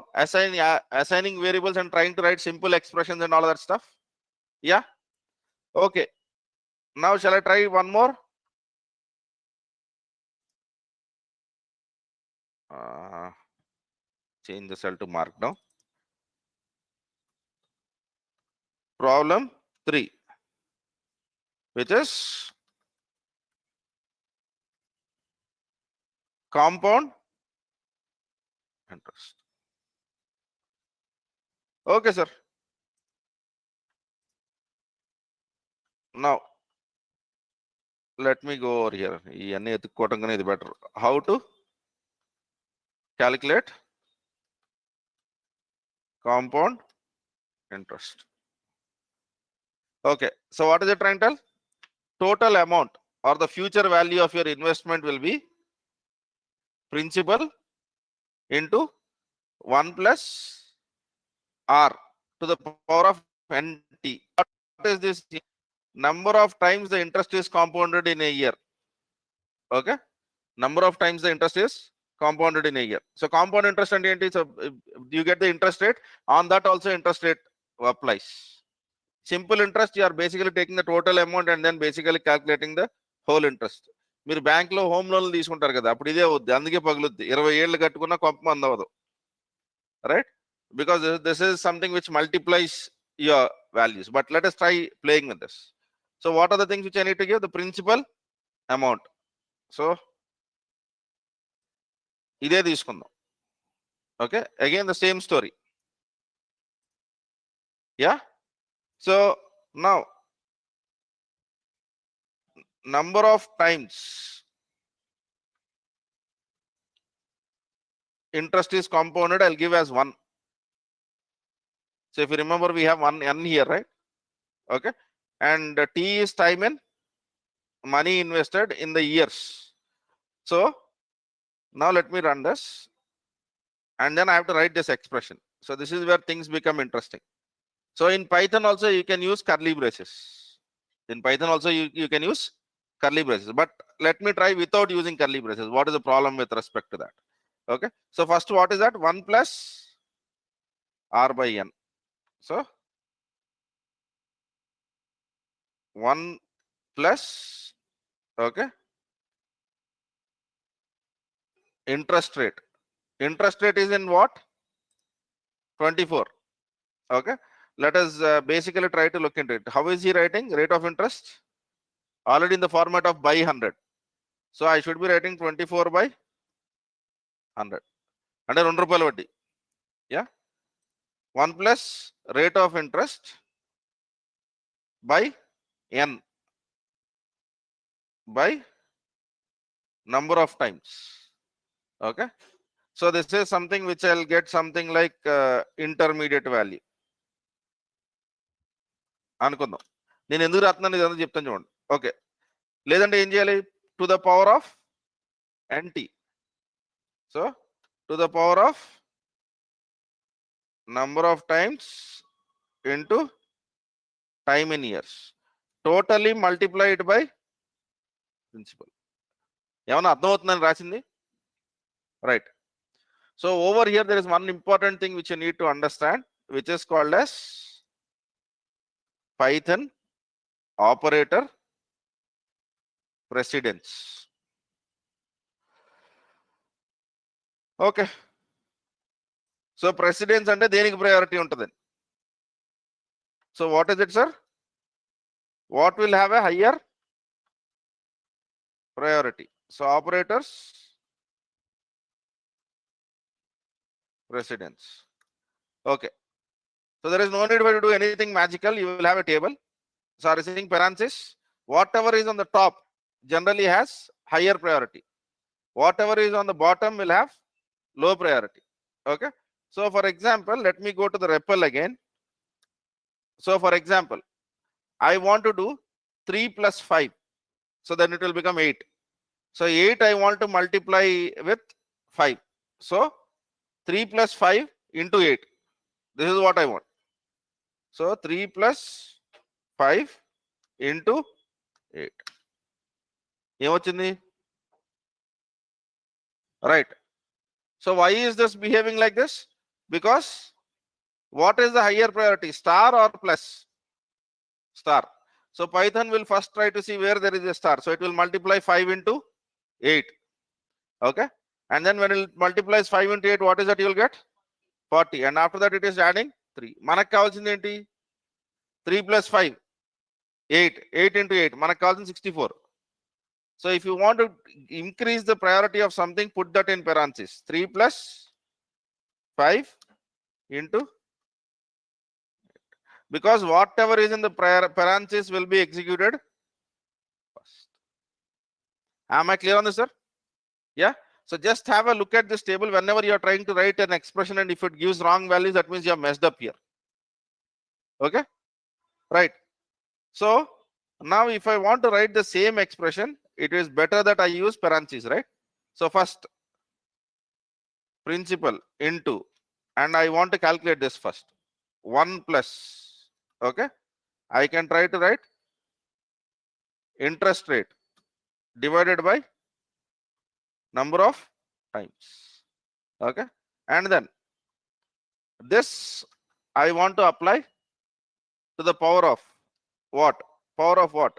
[SPEAKER 2] Assigning variables and trying to write simple expressions and all that stuff. Yeah. Okay. Now shall I try one more? Change the cell to markdown. Problem 3, which is compound interest. Okay, sir. Now let me go over here. ఇవన్నీ ఎత్తుక్కోవటం ఇది better. How to calculate compound interest. Okay, so what is it trying to tell? Total amount or the future value of your investment will be principal into 1 plus r to the power of nt. What is this? Number of times the interest is compounded in a year. Okay, number of times the interest is compounded in a year. So compound interest and nt, so you get the interest rate, on that also interest rate applies. Simple interest, you are basically taking the total amount and then basically calculating the whole interest. మీరు బ్యాంక్లో home లోన్లు తీసుకుంటారు కదా, అప్పుడు ఇదే అవుద్ది, అందుకే పగులుద్ది. 20 ఏళ్ళు కట్టుకున్నా కొంప మంది అవ్వదు, right? Because this is something which multiplies your values. But let us try playing with this. So what are the things which I need to give? The principal amount. So ఇదే తీసుకుందాం. Okay, again the same story. Yeah, so now number of times interest is compounded, I'll give as 1. So if you remember, we have 1 n here, right? Okay, and t is time in money invested in the years. So now let me run this, and then I have to write this expression. So this is where things become interesting. So in Python also you can use curly braces. In Python also you can use curly braces. But let me try without using curly braces. What is the problem with respect to that? Okay. So first, what is that? 1 plus r by n. So 1 plus, okay, interest rate. Interest rate is in what? 24. Okay. Let us basically try to look into it. How is he writing rate of interest? Already in the format of by 100. So I should be writing 24 by 100. అంటే 2 రూపాయల వడ్డీ. Yeah, 1 plus rate of interest by n by number of times. Okay, so this is something which I'll get something like intermediate value అనుకుందాం. నేను ఎందుకు రాస్తున్నాను ఇదంతా చెప్తాను చూడండి. ఓకే, లేదంటే ఏం చేయాలి? To the power of nt. So to the power of number of times into time in years, totally multiplied by principal. ఏమన్నా అర్థమవుతుందని రాసింది, right? So over here there is one important thing which you need to understand, which is called as Python operator precedence. Okay, so precedence అంటే దేనికి priority ఉంటుంది? So what is it, sir? What will have a higher priority? So operators precedence. Okay, so there is no need for you to do anything magical. You will have a table. So receiving parenthesis, whatever is on the top generally has higher priority. Whatever is on the bottom will have low priority. Okay, so for example, let me go to the REPL again. So for example, I want to do 3 plus 5, so then it will become 8. So 8 I want to multiply with 5. So 3 plus 5 into 8. This is what I want. So 3 plus 5 into 8. ఏమొచ్చింది? Right. So why is this behaving like this? Because what is the higher priority, star or plus? Star. So Python will first try to see where there is a star. So it will multiply 5 into 8. Okay. And then when it multiplies 5 into 8, what is that you will get? 40. And after that it is adding 3. మనకు కావాల్సింది ఏంటి? 3 plus 5, 8. 8 into 8. మనకు కావాల్సింది 64. So if you want to increase the priority of something, put that in parentheses. 3 plus 5 into, because whatever is in the parentheses will be executed first. Am I clear on this, sir? Yeah. So just have a look at this table whenever you are trying to write an expression, and if it gives wrong values, that means you have messed up here. Okay, right? So now if I want to write the same expression, it is better that I use parentheses, right? So first principal into, and I want to calculate this first. 1 plus, okay, I can try to write interest rate divided by number of times. Okay, and then this I want to apply to the power of what? Power of what?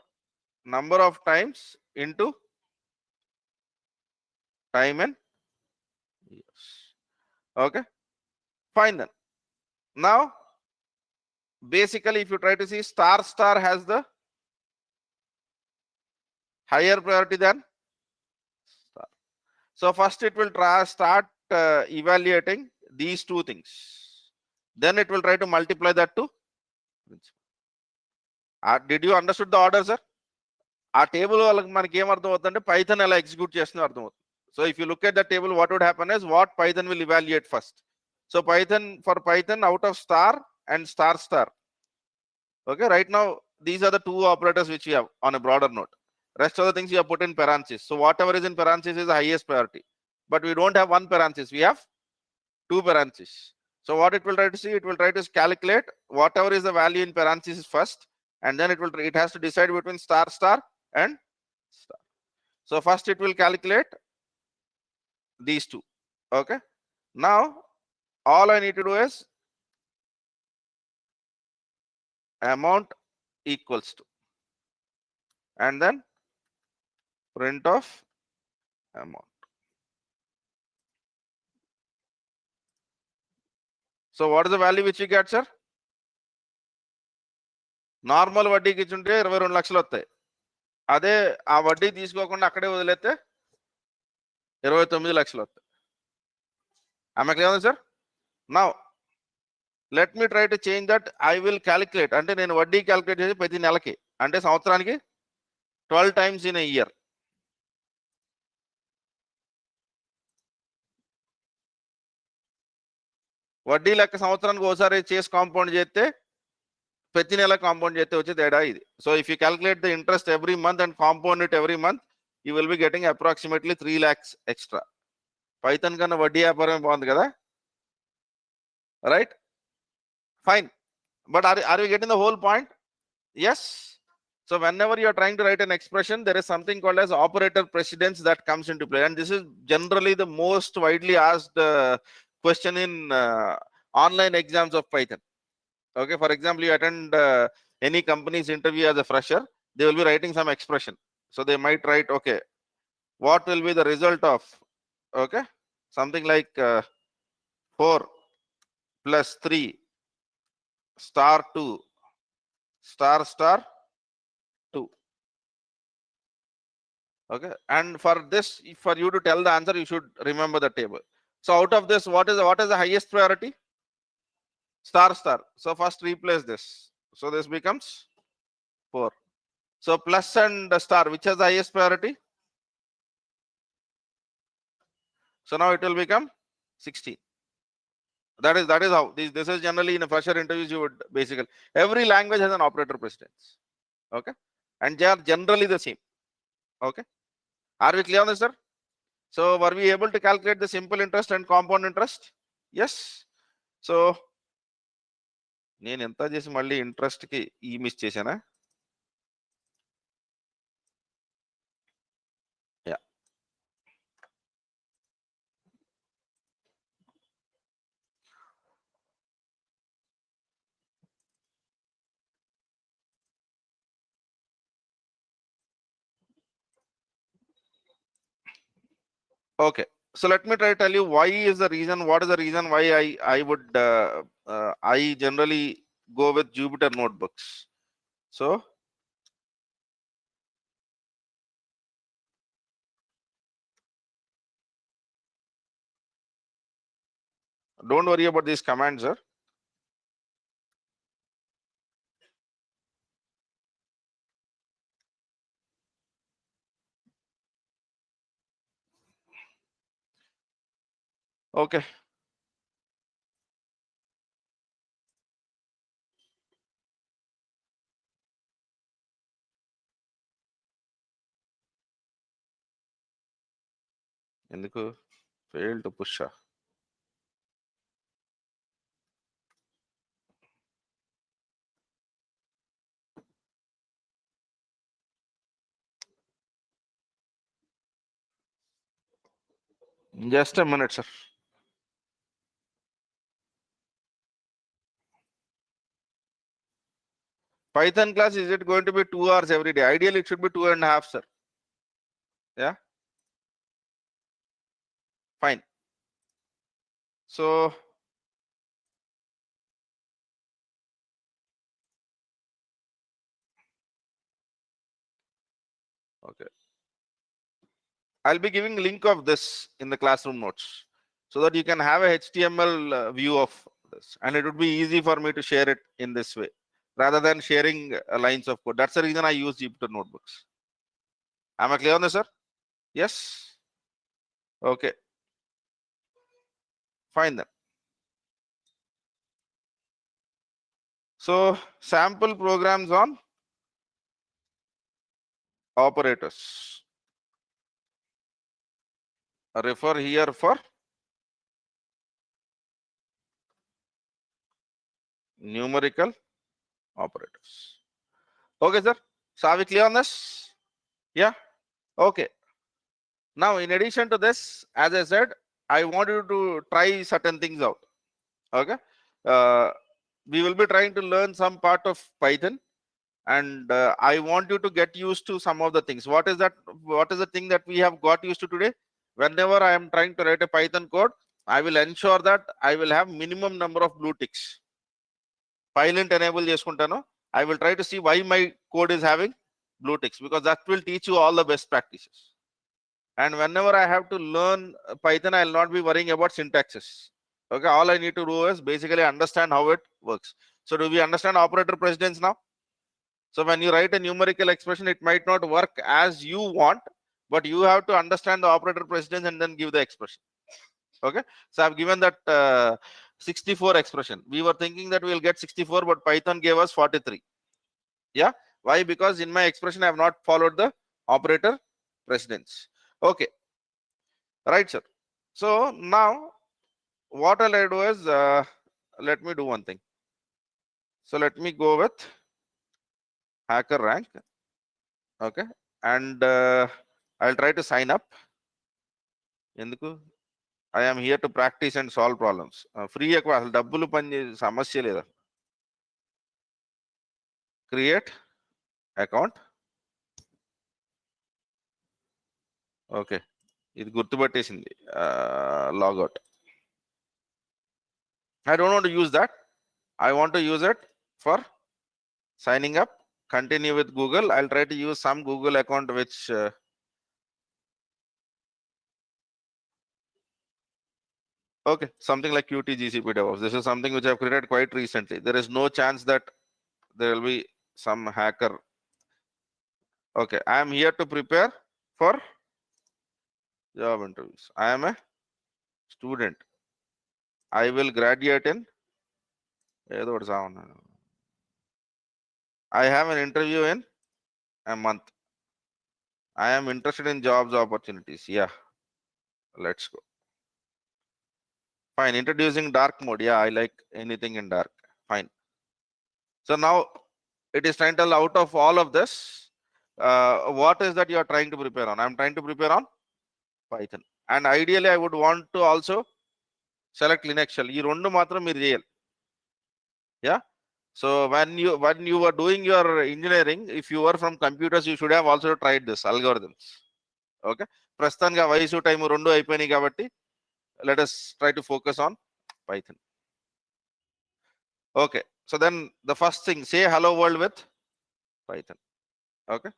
[SPEAKER 2] Number of times into time in years. Okay, fine then. Now, basically, if you try to see, star has the higher priority than star. So first it will start evaluating these two things. Then it will try to multiply that to principal. Did you understood the order, sir? ఆ table వాళ్ళకి మనకి ఏం అర్థం అవుతుందంటే Python ఎలా execute చేస్తుందో అర్థం అవుతుంది. So if you look at the table, what would happen is what Python will evaluate first. So for Python out of star and star. Okay, right now these are the two operators which we have on a broader note. Rest of the things you have put in parentheses. So whatever is in parentheses is the highest priority. But we don't have one parenthesis, we have two parentheses. So what it will try to see, it will try to calculate whatever is the value in parentheses first, and then it has to decide between star and star. So first it will calculate these two. Okay, now all I need to do is amount equals to, and then print of amount. So what is the value which you get, sir? Normal వడ్డీకి ఇచ్చుంటే 22 లక్షలు వస్తాయి. అదే ఆ వడ్డీ తీసుకోకుండా అక్కడే వదిలేస్తే 29 లక్షలు వస్తాయి. ఆమె clear sir? Now let me try to change that. I will calculate, అంటే నేను వడ్డీ క్యాలిక్యులేట్ చేసి ప్రతి నెలకి, అంటే సంవత్సరానికి 12 times in a year. వడ్డీ లెక్క సంవత్సరానికి ఒకసారి చేసి కాంపౌండ్ చేస్తే ప్రతి నెల కాంపౌండ్ చేస్తే వచ్చే తేడా ఇది. So if you calculate the interest every month and compound it every month, you will be getting approximately 3 lakhs extra. Python కన్నా వడ్డీ వ్యాపారమే బాగుంది కదా, right? Fine. But are you getting the whole point? Yes. So whenever you are trying to write an expression, there is something called as operator precedence that comes into play, and this is generally the most widely asked question in online exams of Python. Okay, for example, you attend any company's interview as a fresher, they will be writing some expression. So they might write, okay, what will be the result of, okay, something like 4 plus 3 star 2 star 2. Okay, and for this, for you to tell the answer, you should remember the table. So out of this, what is the highest priority? Star. So first replace this, so this becomes 4. So plus and star, which has the highest priority? So now it will become 16. That is how this is generally in a fresher interviews. You would basically, every language has an operator precedence. Okay, and they are generally the same. Okay, are we clear on this, sir? So were we able to calculate the simple interest and compound interest? Yes. So నేను ఎంత చేసి మళ్ళీ interest కి ఈ miss చేశానా? Yeah, okay. So let me try to tell you why is the reason, what is the reason why I would I generally go with Jupyter notebooks. So don't worry about these commands, sir. Okay. ఎందుకు fail to push? Just a minute, sir. Python class, is it going to be 2 hours every day? Ideally, it should be 2.5, sir. Yeah. Fine. So okay, I'll be giving link of this in the classroom notes so that you can have a HTML view of this, and it would be easy for me to share it in this way rather than sharing lines of code. That's the reason I use Jupyter notebooks. Am I clear on this, sir? Yes. Okay. Fine then. So sample programs on operators. Refer here for numerical operators. Okay, sir. So are we clear on this? Yeah. Okay. Now, in addition to this, as I said, I want you to try certain things out. Okay. We will be trying to learn some part of Python, and I want you to get used to some of the things. What is that? What is the thing that we have got used to today? Whenever I am trying to write a Python code, I will ensure that I will have minimum number of blue ticks. Pilot enable cheskuntano. I will try to see why my code is having blue ticks, because that will teach you all the best practices. And whenever I have to learn Python, I will not be worrying about syntaxes. Okay, all I need to do is basically understand how it works. So do we understand operator precedence now? So when you write a numerical expression, it might not work as you want, but you have to understand the operator precedence and then give the expression. Okay, so I've given that 64 expression. We were thinking that we'll get 64, but Python gave us 43. Yeah, why? Because in my expression I have not followed the operator precedence. Okay, right, sir. So now what I'll do is let me do one thing. So let me go with HackerRank. Okay, and I'll try to sign up. Enduku? I am here to practice and solve problems. Free అసలు డబ్బులు పని సమస్య లేదా? Create account. Okay, ఇది గుర్తుపట్టేసింది. Logout. I don't want to use that. I want to use it for signing up. Continue with Google. I'll try to use some Google account which okay, something like Qt GCP DevOps. This is something which I've created quite recently. There is no chance that there will be some hacker. Okay, I am here to prepare for job interviews. I am a student. I will graduate in I have an interview in a month. I am interested in jobs opportunities. Yeah, let's go. Fine. Introducing dark mode. Yeah, I like anything in dark. Fine. So now it is trying to tell out of all of this, what is that you are trying to prepare on? I'm trying to prepare on Python. And ideally, I would want to also select Linux shell. Ee rendu matram meer cheyali. Yeah. So when you were doing your engineering, if you were from computers, you should have also tried this algorithms. Okay. ప్రస్తుతానికి వయసు time రెండు అయిపోయినాయి కాబట్టి let us try to focus on Python. Okay. So then the first thing, say hello world with Python. Okay.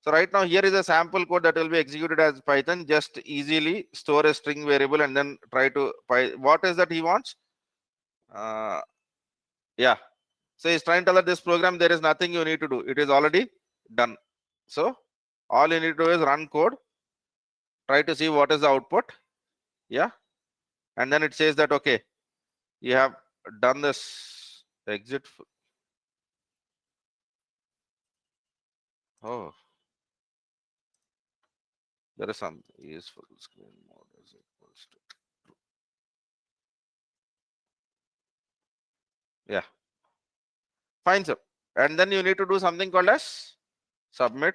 [SPEAKER 2] So right now here is a sample code that will be executed as Python. Just easily store a string variable and then try to what is that he wants? Yeah. So he's trying to tell that this program, there is nothing you need to do. It is already done. So all you need to do is run code. Try to see what is the output. Yeah. And then it says that, okay, you have done this exit. Oh, there is some useful screen mode is equals to true. Yeah. Fine, sir. And then you need to do something called as submit.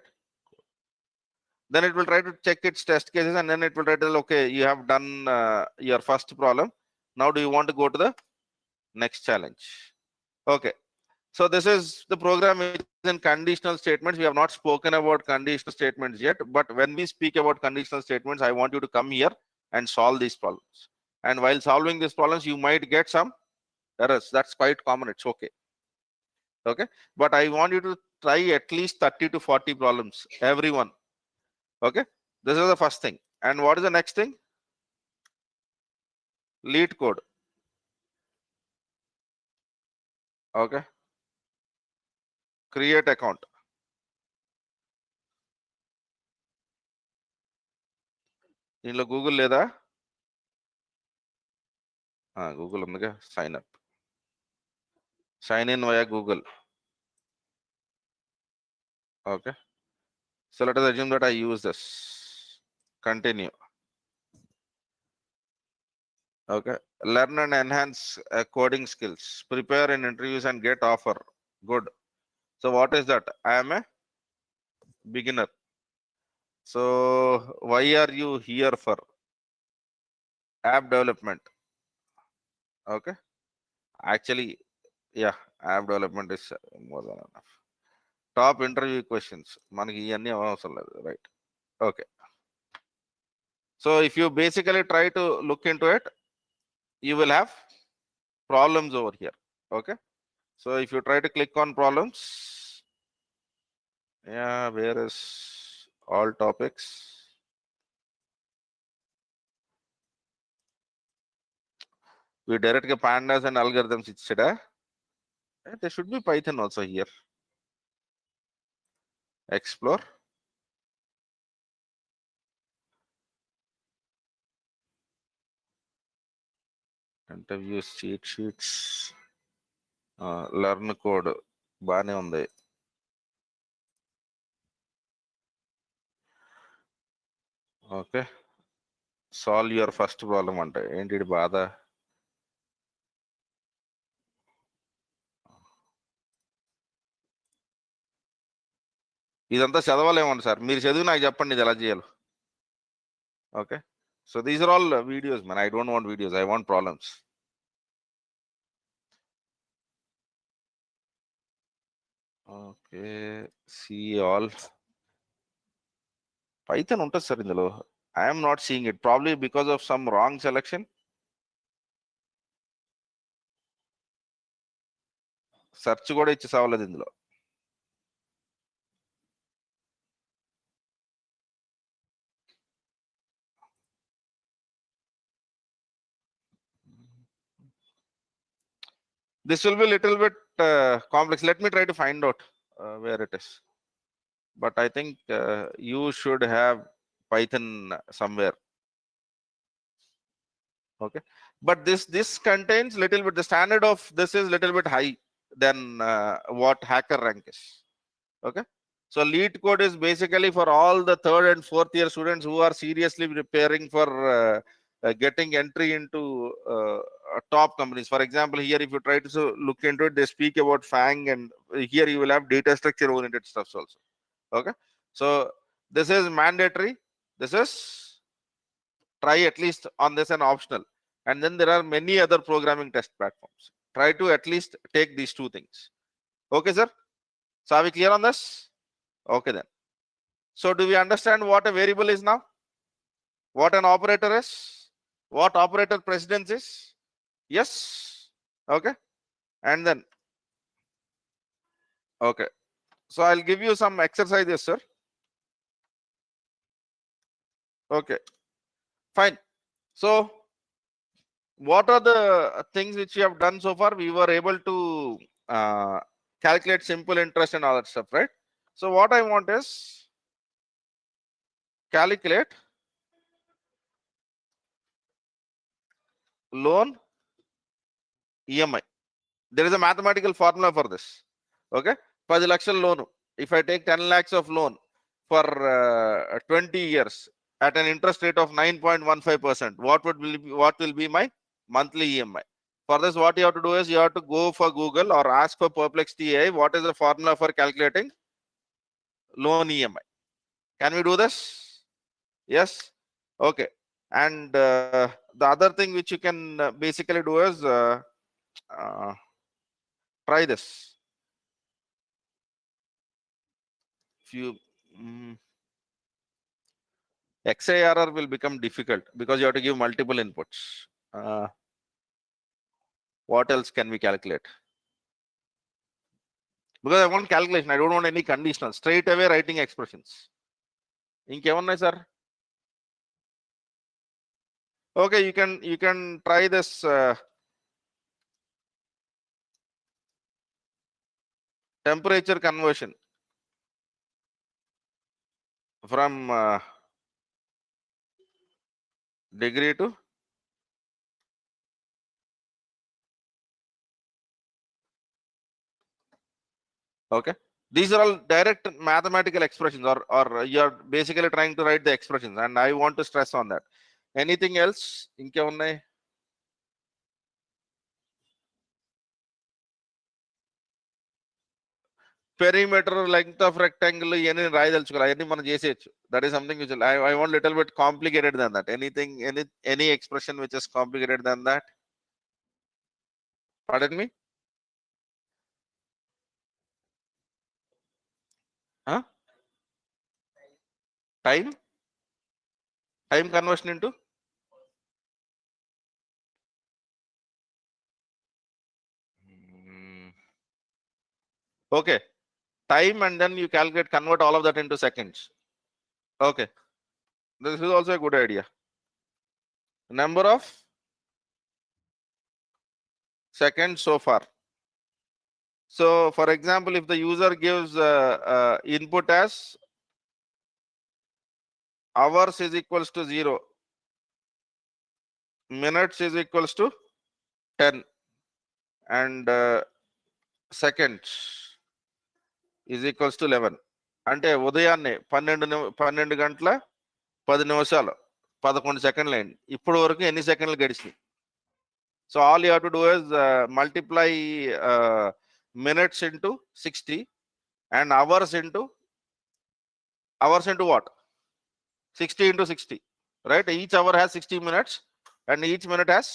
[SPEAKER 2] Then it will try to check its test cases, and then it will try to tell, okay, you have done your first problem. Now do you want to go to the next challenge? Okay. So this is the program in conditional statements. We have not spoken about conditional statements yet, but when we speak about conditional statements, I want you to come here and solve these problems. And while solving these problems, you might get some errors. That's quite common. It's okay. Okay. But I want you to try at least 30 to 40 problems, everyone. Okay. This is the first thing. And what is the next thing? LeetCode. Okay. Create account. దీనిలో Google లేదా Google ఉందిగా sign up sign in via Google. Okay, so let us assume that I use this. Continue. Okay, learn and enhance coding skills, prepare in interviews and get offer. Good. So what is that? I am a beginner. So why are you here for? App development. Okay, actually, yeah, app development is more than enough. Top interview questions మనకి ఇవన్నీ అవసరం లేదు, right? Okay, so if you basically try to look into it, you will have problems over here. Okay, so if you try to click on problems, yeah, where is all topics? We direct pandas and algorithms, etc. There should be Python also here. Explore. Interviews, cheat sheets, learn code. బానే ఉంది. Okay, solve your first problem అంటే ఏంటి బాధ? ఇదంతా చదవాలేమండి sir, మీరు చదివి నాకు చెప్పండి ఇది ఎలా చేయాలి. Okay, so these are all videos, man. I don't want videos, I want problems. Okay, see all. Python ఉంటుంది సార్ ఇందులో. I am not seeing it, probably because of some wrong selection. Search కూడా ఇచ్చి సావలేదు ఇందులో. This will be a little bit complex. Let me try to find out where it is. But I think you should have Python somewhere. Okay, but this contains little bit, the standard of this is little bit high than what HackerRank is. Okay, so LeetCode is basically for all the third and fourth year students who are seriously preparing for getting entry into top companies. For example, here if you try to look into it, they speak about FANG, and here you will have data structure oriented stuffs also. Okay, so this is mandatory, this is try at least on this, and optional. And then there are many other programming test platforms. Try to at least take these two things. Okay sir, so are we clear on this? Okay then, so do we understand what a variable is now, what an operator is, what operator precedence is? Yes. Okay, and then okay, so I'll give you some exercises sir. Okay, fine. So what are the things which we have done so far? We were able to calculate simple interest and all that stuff, right? So what I want is calculate loan EMI. There is a mathematical formula for this. Okay, 10 lakhs loan, if I take 10 lakhs of loan for 20 years at an interest rate of 9.15%, what will be my monthly EMI? For this, what you have to do is you have to go for Google or ask for Perplexity AI what is the formula for calculating loan EMI. Can we do this? Yes. Okay, and the other thing which you can basically do is try this. If you XIRR will become difficult because you have to give multiple inputs. What else can we calculate? Because I want calculation, I don't want any conditional. Straight away writing expressions. Inkemunnai sir? Okay, you can try this temperature conversion from degree to okay. These are all direct mathematical expressions, or you're basically trying to write the expressions, and I want to stress on that. Anything else? Inkemunnai? Perimeter, length of rectangle, any రాయదలుచుకోవాలి అవన్నీ మనం చేసేయచ్చు. That is something which I want little bit complicated than that. Anything, any expression which is complicated than that? Pardon me? Huh? Time conversion into okay, time, and then you convert all of that into seconds. Okay, this is also a good idea. Number of seconds so far. So for example, if the user gives input as hours is equals to 0, minutes is equals to 10, and seconds is equals to 11. అంటే ఉదయాన్నే 12 గంటల 10 నిమిషాలు 11 సెకండ్లు అయింది. ఇప్పుడు వరకు ఎన్ని సెకండ్లు గడిచింది? So all you have to do is multiply minutes into 60 and hours into what? 60 into 60, right? Each hour has 60 minutes and each minute has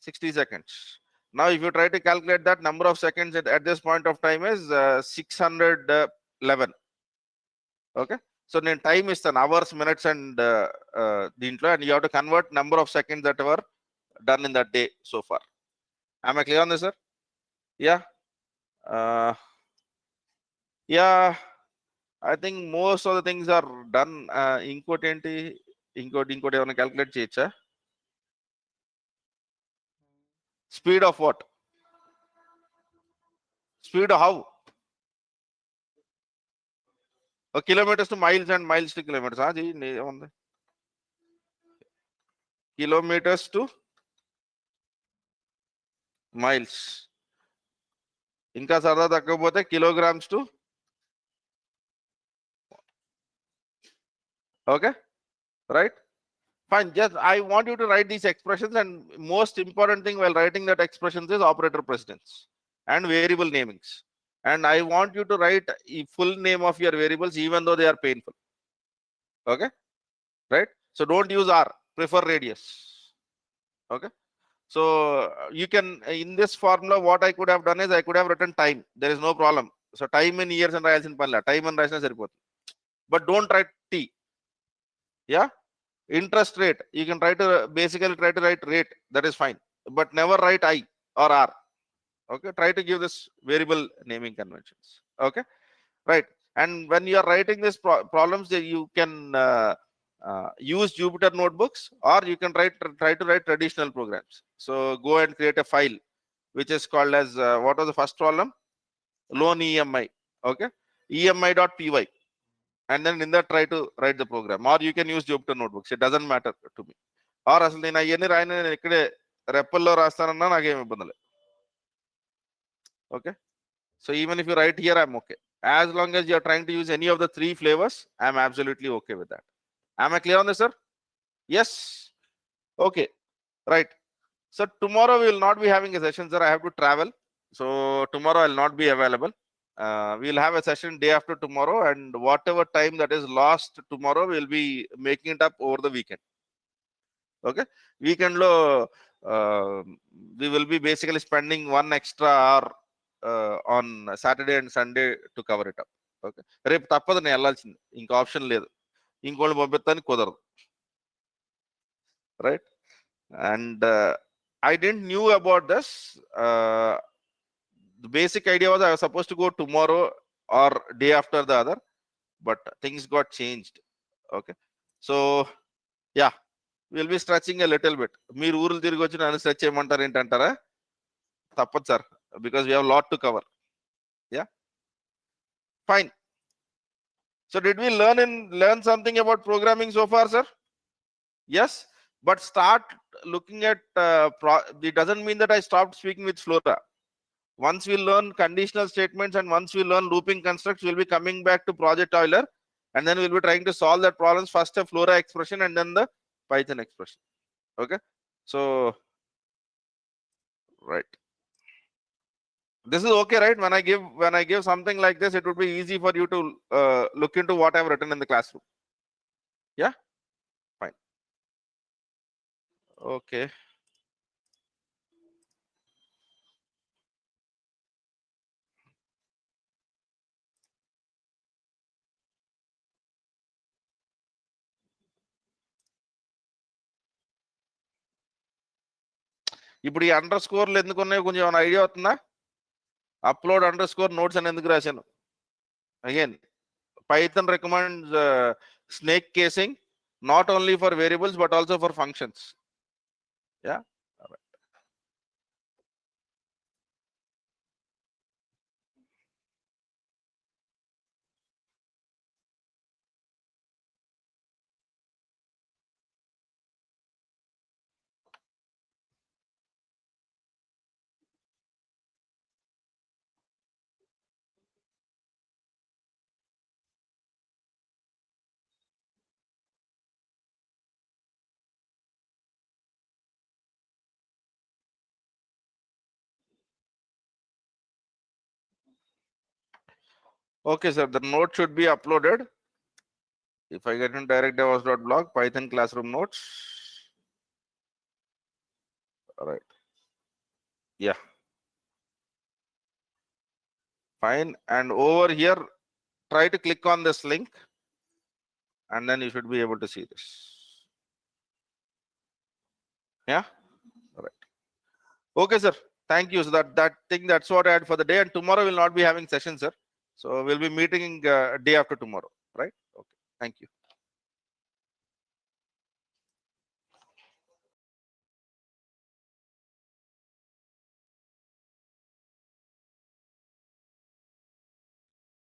[SPEAKER 2] 60 seconds. Now if you try to calculate that, number of seconds at this point of time is 611. Okay, so then time is an hours, minutes, and dintlo, and you have to convert number of seconds that were done in that day so far. Am I clear on this, sir? Yeah. Yeah, I think most of the things are done. Incote ఏమైనా calculate చేయొచ్చా? Speed of what? Speed of how? Kilometers to miles and miles to kilometers. Kilometers to miles. ఇంకా సరదా తగ్గకపోతే kilograms to. Okay, right? Fine. Just I want you to write these expressions, and most important thing while writing that expressions is operator precedence and variable namings. And I want you to write the full name of your variables even though they are painful. Okay, right? So don't use R, prefer radius. Okay, so you can, in this formula, what I could have done is I could have written time. There is no problem. So time in years and రాయాల్సిన పనిలే, time and రాసినా సరిపోతుంది. But don't write T. Yeah, interest rate, you can basically try to write rate, that is fine, but never write I or R. Okay, try to give this variable naming conventions. Okay, right? And when you are writing this problems, you can use Jupyter notebooks, or you can try to write traditional programs. So go and create a file which is called as what was the first problem? Loan EMI. Okay, EMI.py, and then in that try to write the program, or you can use Jupyter notebooks. It doesn't matter to me. Or అసలు నేను అవన్నీ రాయన, నేను ఇక్కడే రెప్పల్లో రాస్తానన్నా నాకేం ఇబ్బంది లేదు. Okay, so even if you write here, I'm okay, as long as you're trying to use any of the 3 flavors. I'm absolutely okay with that. Am I clear on this, sir? Yes. Okay, right. So tomorrow we will not be having a session, sir. I have to travel, so tomorrow I'll not be available. We'll have a session day after tomorrow, and whatever time that is lost tomorrow, we'll be making it up over the weekend. Okay, weekend lo we will be basically spending 1 extra hour on Saturday and Sunday to cover it up. Okay, రేపు తప్పదు నేను వెళ్ళాల్సింది, ఇంకా option లేదు. ఇంకోళ్ళు పంపిస్తానికి కుదరదు, right? And I didn't knew about this. The basic idea was I was supposed to go tomorrow or day after the other, but things got changed. Okay, so yeah, we'll be stretching a little bit. మీరు ఊర్లు తిరిగి వచ్చి నన్ను stretch చేయమంటారు ఏంటంటారా? తప్పదు sir, because we have a lot to cover. Yeah, fine. So did we learn something about programming so far, sir? Yes, but start looking at it doesn't mean that I stopped speaking with Flora. Once we learn conditional statements and once we learn looping constructs, we'll be coming back to Project Euler, and then we'll be trying to solve that problems, first a Flora expression and then the Python expression. Okay, so right, this is okay, right? When I give something like this, it would be easy for you to look into what I've written in the classroom. Yeah, fine. Okay. ఇప్పుడు ఈ under స్కోర్లు ఎందుకు ఉన్నాయో కొంచెం ఏమైనా idea అవుతుందా? Upload under score notes అని ఎందుకు రాశాను? Again, Python recommends snake casing not only for variables but also for functions. Yeah. All right. Okay, sir. The note should be uploaded. If I get in directdevos.blog, Python classroom notes. All right. Yeah. Fine. And over here, try to click on this link, and then you should be able to see this. Yeah. All right. Okay, sir. Thank you. So that's what I had for the day. And tomorrow we'll not be having session, sir. So we'll be meeting day after tomorrow, right?